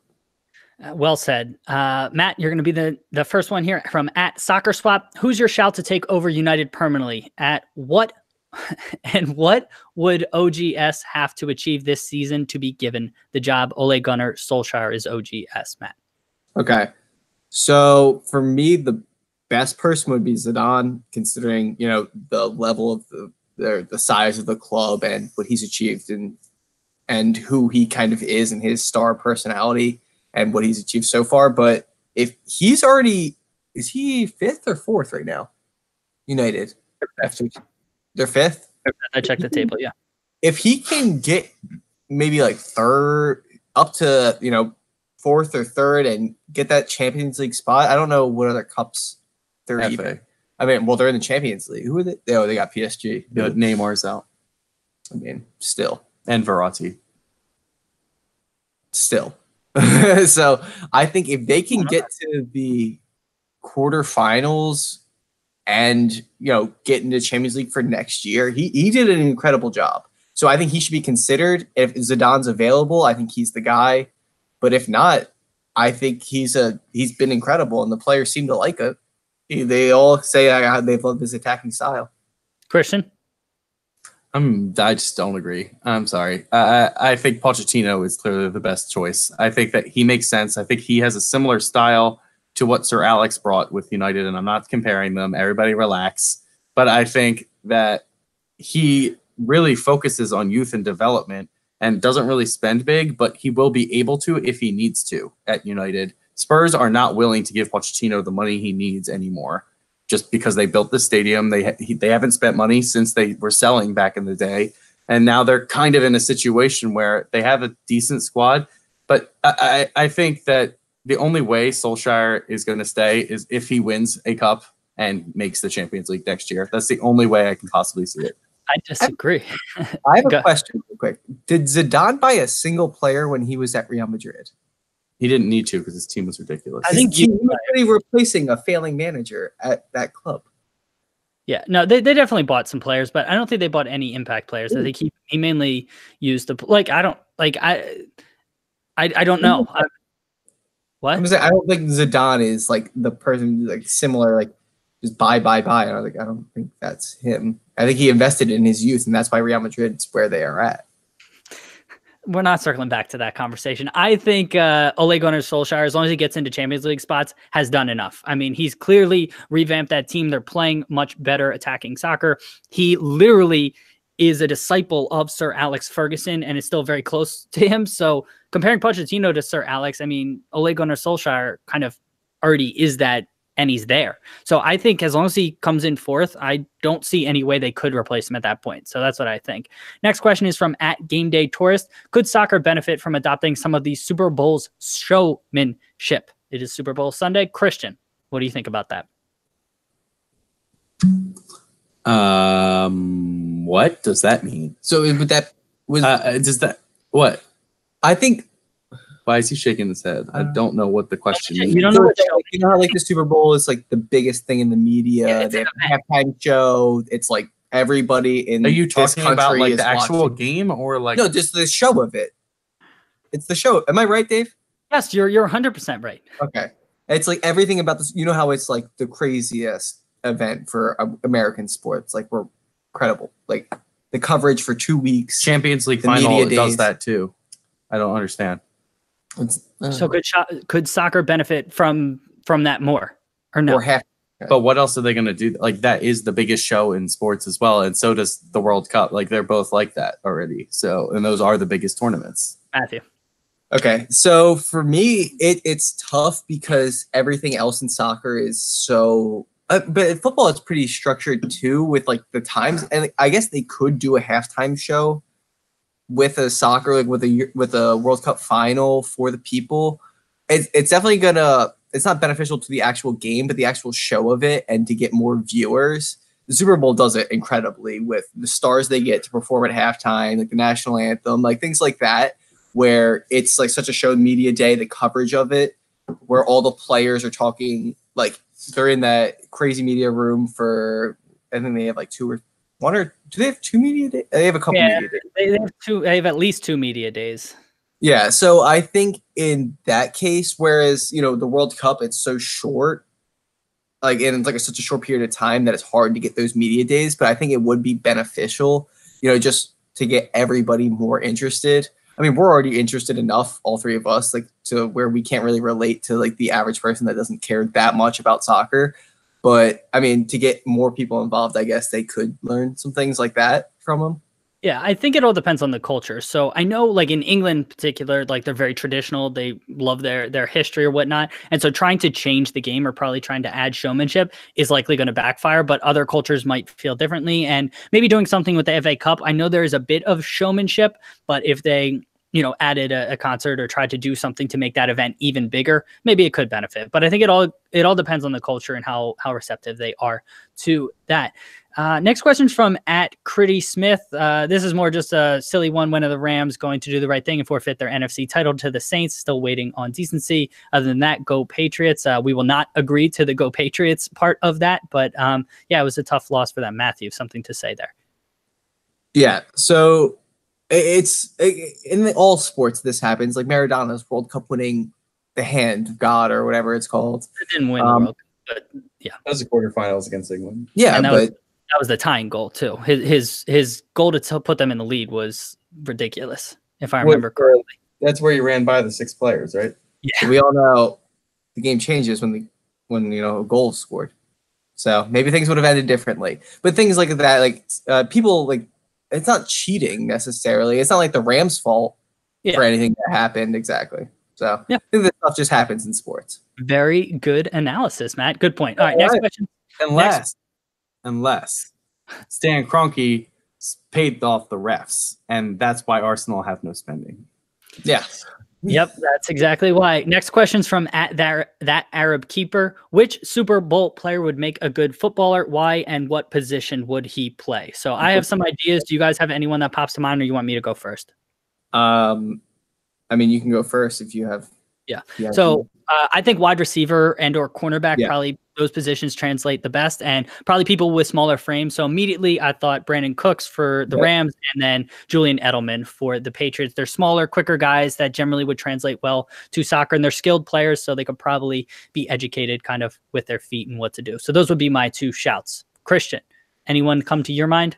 Well said. Matt, you're going to be the first one here from @SoccerSwap. Who's your shout to take over United permanently? At what and what would OGS have to achieve this season to be given the job? Ole Gunnar Solskjaer is OGS, Matt. Okay. So for me, the best person would be Zidane, considering, the level of the size of the club and what he's achieved and who he kind of is and his star personality and what he's achieved so far. But if he's already, is he 5th or 4th right now? United. They're 5th? I checked the table, yeah. If he can get maybe like 3rd up to, 4th or 3rd and get that Champions League spot, I don't know what other cups they're even. I mean, well, they're in the Champions League. Who are they? Oh, they got PSG. Yeah, Neymar's out. I mean, still. And Verratti. Still. So I think if they can get to the quarterfinals and, get into Champions League for next year, he did an incredible job. So I think he should be considered. If Zidane's available, I think he's the guy. But if not, I think he's been incredible, and the players seem to like it. They all say they love his attacking style. Christian? I just don't agree. I'm sorry. I think Pochettino is clearly the best choice. I think that he makes sense. I think he has a similar style to what Sir Alex brought with United, and I'm not comparing them. Everybody relax. But I think that he really focuses on youth and development and doesn't really spend big, but he will be able to if he needs to at United. Spurs are not willing to give Pochettino the money he needs anymore just because they built the stadium. They haven't spent money since they were selling back in the day. And now they're kind of in a situation where they have a decent squad. But I think that the only way Solskjaer is going to stay is if he wins a cup and makes the Champions League next year. That's the only way I can possibly see it. I disagree. I have a question real quick. Did Zidane buy a single player when he was at Real Madrid? He didn't need to because his team was ridiculous. I think he was really replacing a failing manager at that club. Yeah, no, they definitely bought some players, but I don't think they bought any impact players. I think he mainly used I don't know. What? I'm saying, I don't think Zidane is like the person like similar, like just buy. I don't think that's him. I think he invested in his youth, and that's why Real Madrid is where they are at. We're not circling back to that conversation. I think Ole Gunnar Solskjaer, as long as he gets into Champions League spots, has done enough. I mean, he's clearly revamped that team. They're playing much better attacking soccer. He literally is a disciple of Sir Alex Ferguson and is still very close to him. So comparing Pochettino to Sir Alex, I mean, Ole Gunnar Solskjaer kind of already is that, and he's there. So I think as long as he comes in 4th, I don't see any way they could replace him at that point. So that's what I think. Next question is from @GameDayTourist. Could soccer benefit from adopting some of the Super Bowl's showmanship? It is Super Bowl Sunday. Christian, what do you think about that? What does that mean? So with that was does that what? I think. Why is he shaking his head? I don't know what the question is. You don't know what how like the Super Bowl is like the biggest thing in the media. Yeah, they have a halftime show. It's like everybody in. Are you talking about like the actual watching. game or like No, just the show of it. It's the show. Am I right, Dave? Yes, you're 100% right. Okay. It's like everything about this. You know how it's like the craziest event for American sports. Like we're incredible. Like the coverage for 2 weeks. Champions League final does that too. I don't understand. So could soccer benefit from that more or no? Or But what else are they going to do? Like, that is the biggest show in sports as well. And so does the World Cup. Like, they're both like that already. So, and those are the biggest tournaments. Matthew. Okay. So for me, it's tough because everything else in soccer is so, but football is pretty structured too with like the times. And I guess they could do a halftime show with a soccer, like with a World Cup final for the people. It's definitely it's not beneficial to the actual game, but the actual show of it and to get more viewers. The Super Bowl does it incredibly with the stars they get to perform at halftime, like the national anthem, like things like that, where it's like such a show media day, the coverage of it, where all the players are talking, like they're in that crazy media room for, I think they have like do they have two media days? They have a couple media days. They have at least 2 media days. Yeah, so I think in that case, whereas, the World Cup, it's so short, like, and it's like such a short period of time that it's hard to get those media days, but I think it would be beneficial, just to get everybody more interested. I mean, we're already interested enough, all three of us, like to where we can't really relate to like the average person that doesn't care that much about soccer. But I mean, to get more people involved, I guess they could learn some things like that from them. Yeah, I think it all depends on the culture. So I know, like in England in particular, like they're very traditional. They love their history or whatnot. And so trying to change the game or probably trying to add showmanship is likely going to backfire, but other cultures might feel differently. And maybe doing something with the FA Cup. I know there is a bit of showmanship, but if they added a concert or tried to do something to make that event even bigger, maybe it could benefit. But I think it all depends on the culture and how receptive they are to that. Next question from @Critty Smith. This is more just a silly one. When are the Rams going to do the right thing and forfeit their NFC title to the Saints? Still waiting on decency. Other than that, go Patriots. We will not agree to the go Patriots part of that. But it was a tough loss for them. Matthew, something to say there? Yeah, so it's in all sports this happens. Like Maradona's World Cup winning the hand of God or whatever it's called. It didn't win the World Cup, but yeah. That was the quarterfinals against England. Yeah, but that was the tying goal too. His goal to put them in the lead was ridiculous, if I remember correctly. That's where you ran by the 6 players, right? Yeah. We all know the game changes when a goal is scored. So maybe things would have ended differently. But things like that, like people like, it's not cheating necessarily. It's not like the Rams' fault for anything that happened exactly. So I think that stuff just happens in sports. Very good analysis, Matt. Good point. All right, next question. Unless Stan Kroenke paid off the refs, and that's why Arsenal have no spending. Yeah. Yep, that's exactly why. Next question's from that Arab keeper. Which Super Bowl player would make a good footballer? Why and what position would he play? So I have some ideas. Do you guys have anyone that pops to mind, or you want me to go first? I mean, you can go first if you have. Yeah. So I think wide receiver and or cornerback, probably those positions translate the best, and probably people with smaller frames. So immediately I thought Brandon Cooks for the Rams and then Julian Edelman for the Patriots. They're smaller, quicker guys that generally would translate well to soccer, and they're skilled players, so they could probably be educated kind of with their feet and what to do. So those would be my 2 shouts. Christian, anyone come to your mind?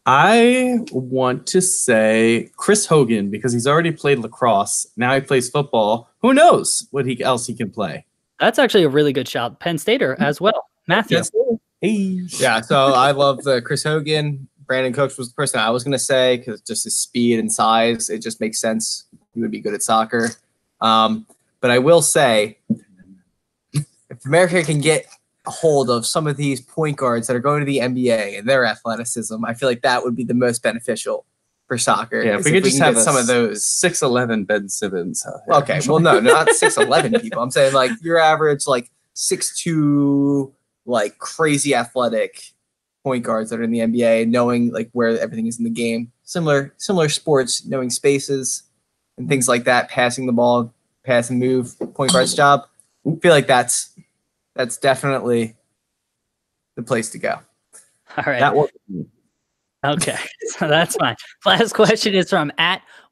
I want to say Chris Hogan because he's already played lacrosse. Now he plays football. Who knows what else he can play? That's actually a really good shout. Penn Stater as well. Matthew. Hey. Yeah, so I love the Chris Hogan. Brandon Cooks was the person I was going to say because just his speed and size, it just makes sense. He would be good at soccer. But I will say, if America can get a hold of some of these point guards that are going to the NBA and their athleticism, I feel like that would be the most beneficial for soccer. Yeah, if we could just have some of those 6'11" Ben Simmons. Okay, well, no, not 6'11" people. I'm saying like your average like 6'2", like crazy athletic point guards that are in the NBA, knowing like where everything is in the game. Similar sports, knowing spaces and things like that, passing the ball, pass and move, point guard's job. I feel like that's definitely the place to go. All right. That works. Okay, so that's fine. Last question is from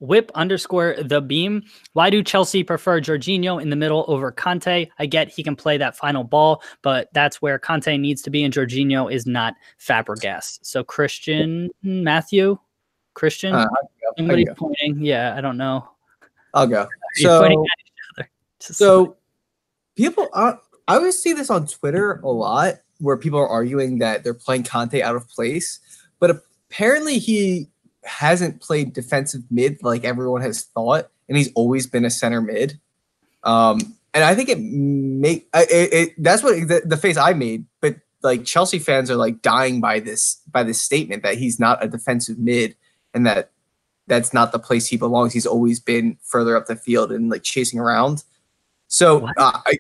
@whip_the_beam. Why do Chelsea prefer Jorginho in the middle over Conte? I get he can play that final ball, but that's where Conte needs to be, and Jorginho is not Fabregas. So Christian, Matthew, Christian, somebody's pointing. Yeah, I don't know. I'll go. You're pointing at each other. So people I always see this on Twitter a lot where people are arguing that they're playing Conte out of place, but apparently he hasn't played defensive mid like everyone has thought, and he's always been a center mid. And I think that's what the face I made, but like Chelsea fans are like dying by this statement that he's not a defensive mid and that's not the place he belongs. He's always been further up the field and like chasing around. So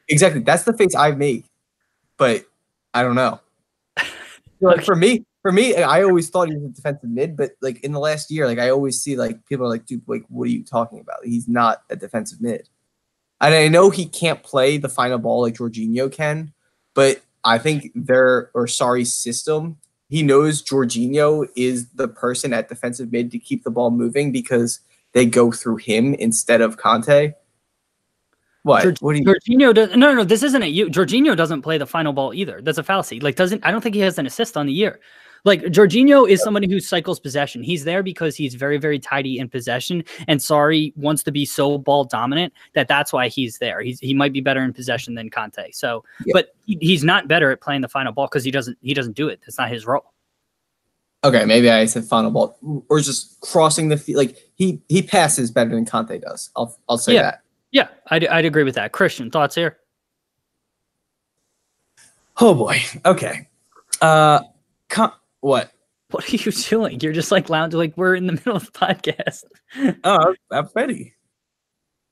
exactly, that's the face I make, but I don't know. Like for me, I always thought he was a defensive mid, but like in the last year, like I always see like people are like, dude, like what are you talking about? He's not a defensive mid. And I know he can't play the final ball like Jorginho can, but I think Sarri's system, he knows Jorginho is the person at defensive mid to keep the ball moving because they go through him instead of Conte. What? Jorginho does no. This isn't you. Jorginho doesn't play the final ball either. That's a fallacy. Like I don't think he has an assist on the year. Like Jorginho is somebody who cycles possession. He's there because he's very, very tidy in possession. And Sarri wants to be so ball dominant that's why he's there. He might be better in possession than Conte. So, but he's not better at playing the final ball because he doesn't do it. That's not his role. Okay, maybe I said final ball or just crossing the field. Like he passes better than Conte does. I'll say that. Yeah, I'd agree with that. Christian, thoughts here? Oh boy. Okay. What? What are you doing? You're just like lounging, like we're in the middle of the podcast. Oh, I'm ready.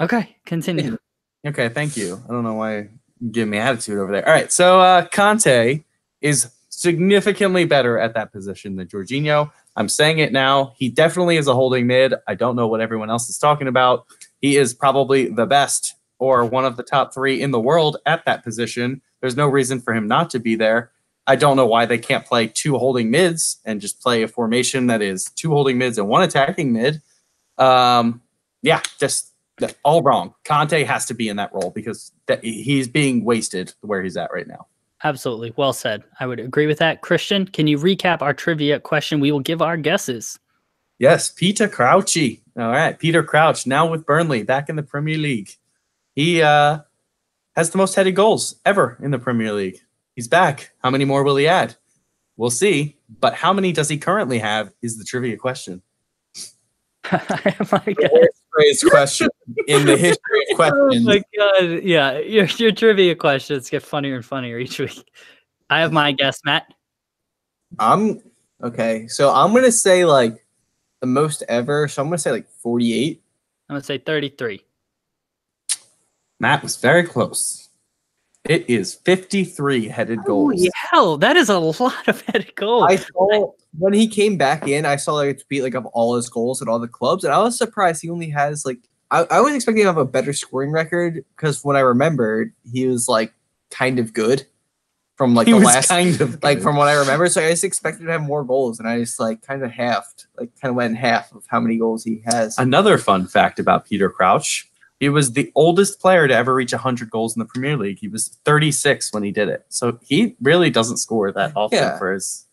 Okay, continue. Okay, thank you. I don't know why you're giving me attitude over there. All right, so Conte is significantly better at that position than Jorginho. I'm saying it now. He definitely is a holding mid. I don't know what everyone else is talking about. He is probably the best or one of the top 3 in the world at that position. There's no reason for him not to be there. I don't know why they can't play 2 holding mids and just play a formation that is 2 holding mids and 1 attacking mid. Just all wrong. Conte has to be in that role because he's being wasted where he's at right now. Absolutely. Well said. I would agree with that. Christian, can you recap our trivia question? We will give our guesses. Yes, Peter Crouchy. All right, Peter Crouch, now with Burnley, back in the Premier League. He has the most headed goals ever in the Premier League. He's back. How many more will he add? We'll see. But how many does he currently have is the trivia question. I have my guess. Phrase question in the history of questions. Oh my god! Yeah, your trivia questions get funnier and funnier each week. I have my guess, Matt. Okay. So I'm gonna say like the most ever. So I'm gonna say like 48. I'm gonna say 33. Matt was very close. It is 53 headed goals. Holy hell, that is a lot of headed goals. I saw when he came back in, I saw like a tweet like of all his goals at all the clubs, and I was surprised he only has like I was expecting him to have a better scoring record because when I remembered he was like kind of good from like from what I remember. So I just expected to have more goals, and I just like kind of went in half of how many goals he has. Another fun fact about Peter Crouch. He was the oldest player to ever reach 100 goals in the Premier League. He was 36 when he did it. So he really doesn't score that often for his...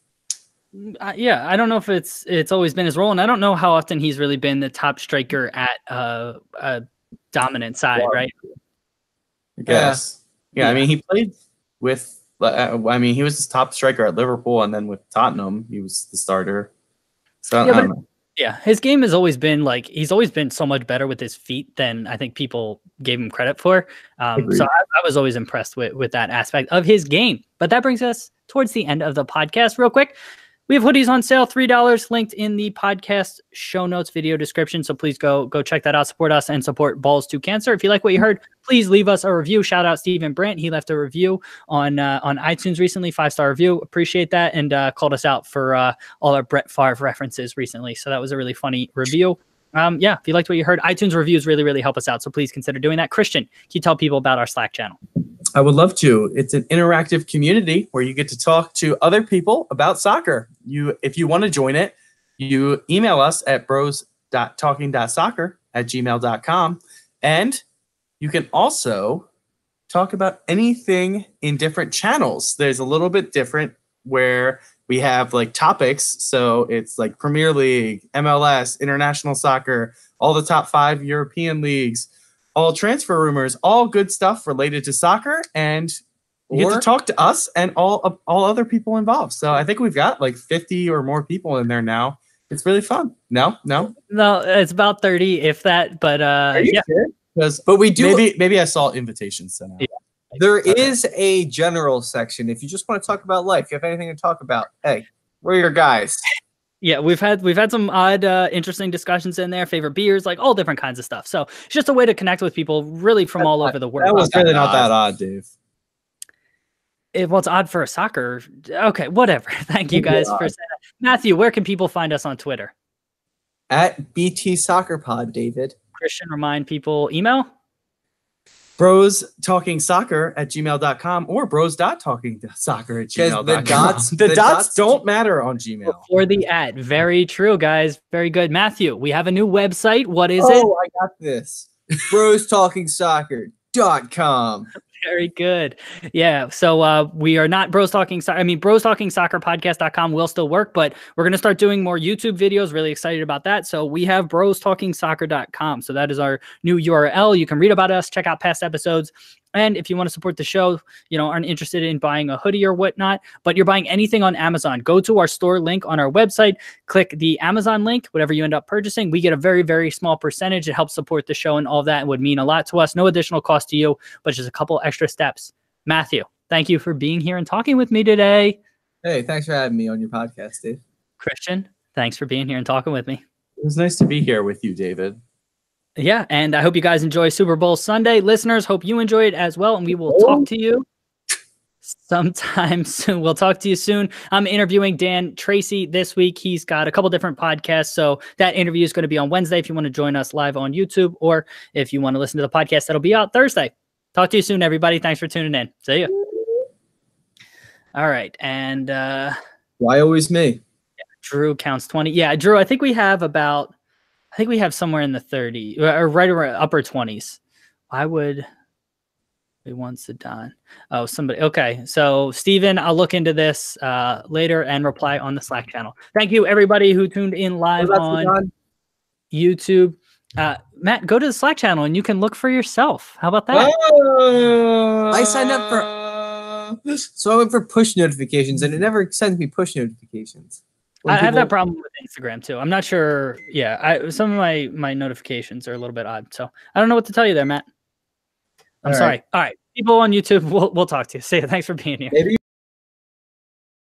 I don't know if it's always been his role, and I don't know how often he's really been the top striker at a dominant side, right? I guess. Yeah, I mean, he played with... he was his top striker at Liverpool, and then with Tottenham, he was the starter. So I don't know. Yeah, his game has always been like he's always been so much better with his feet than I think people gave him credit for. So I was always impressed with that aspect of his game. But that brings us towards the end of the podcast. Real quick, we have hoodies on sale, $3, linked in the podcast show notes video description. So please go check that out. Support us and support Balls to Cancer. If you like what you heard, please leave us a review. Shout out Stephen Brandt. He left a review on iTunes recently, 5-star review. Appreciate that, and called us out for all our Brett Favre references recently. So that was a really funny review. If you liked what you heard, iTunes reviews really, really help us out. So please consider doing that. Christian, can you tell people about our Slack channel? I would love to. It's an interactive community where you get to talk to other people about soccer. If you want to join it, you email us at bros.talking.soccer@gmail.com. And you can also talk about anything in different channels. There's a little bit different where we have like topics. So it's like Premier League, MLS, international soccer, all the top 5 European leagues, all transfer rumors, all good stuff related to soccer, and you get to talk to us and all other people involved. So I think we've got like 50 or more people in there now. It's really fun. No, it's about 30, if that. But yeah, but we do. Maybe I saw invitations sent out. Yeah. There is a general section if you just want to talk about life. If you have anything to talk about, hey, we're your guys. Yeah, we've had some odd, interesting discussions in there. Favorite beers, like all different kinds of stuff. So it's just a way to connect with people, really from all over the world. That was really not that odd, Dave. Well, it's odd for a soccer. Okay, whatever. Thank you guys for saying that. Matthew, where can people find us on Twitter? At BT Soccer Pod, David. Christian, remind people email. brostalkingsoccer@gmail.com or bros.talkingsoccer@gmail.com. The dots don't matter on Gmail. Or the @ very true, guys. Very good. Matthew, we have a new website. What is it? Oh, I got this. brostalkingsoccer.com. Very good. Yeah. So we are not Bros Talking Soccer. I mean, Bros Talking Soccer podcast.com will still work, but we're going to start doing more YouTube videos. Really excited about that. So we have brostalkingsoccer.com. So that is our new URL. You can read about us, check out past episodes. And if you want to support the show, aren't interested in buying a hoodie or whatnot, but you're buying anything on Amazon, go to our store link on our website, click the Amazon link, whatever you end up purchasing. We get a very, very small percentage. It helps support the show and all that. It would mean a lot to us. No additional cost to you, but just a couple extra steps. Matthew, thank you for being here and talking with me today. Hey, thanks for having me on your podcast, Dave. Christian, thanks for being here and talking with me. It was nice to be here with you, David. Yeah, and I hope you guys enjoy Super Bowl Sunday. Listeners, hope you enjoy it as well, and we will talk to you sometime soon. We'll talk to you soon. I'm interviewing Dan Tracy this week. He's got a couple different podcasts, so that interview is going to be on Wednesday if you want to join us live on YouTube, or if you want to listen to the podcast, that'll be out Thursday. Talk to you soon, everybody. Thanks for tuning in. See ya. All right, and why always me? Yeah, Drew counts 20. Yeah, Drew, I think we have somewhere in the 30 or right around upper 20s. Why would we want Zidane? Oh, somebody. Okay. So Steven, I'll look into this later and reply on the Slack channel. Thank you, everybody who tuned in live on Zidane? YouTube. Matt, go to the Slack channel and you can look for yourself. How about that? I signed up for, so I went for push notifications and it never sends me push notifications. I have that problem with Instagram too. I'm not sure. Yeah, some of my notifications are a little bit odd, so I don't know what to tell you there, Matt. I'm sorry. All right, people on YouTube, we'll talk to you. See you. Thanks for being here. Maybe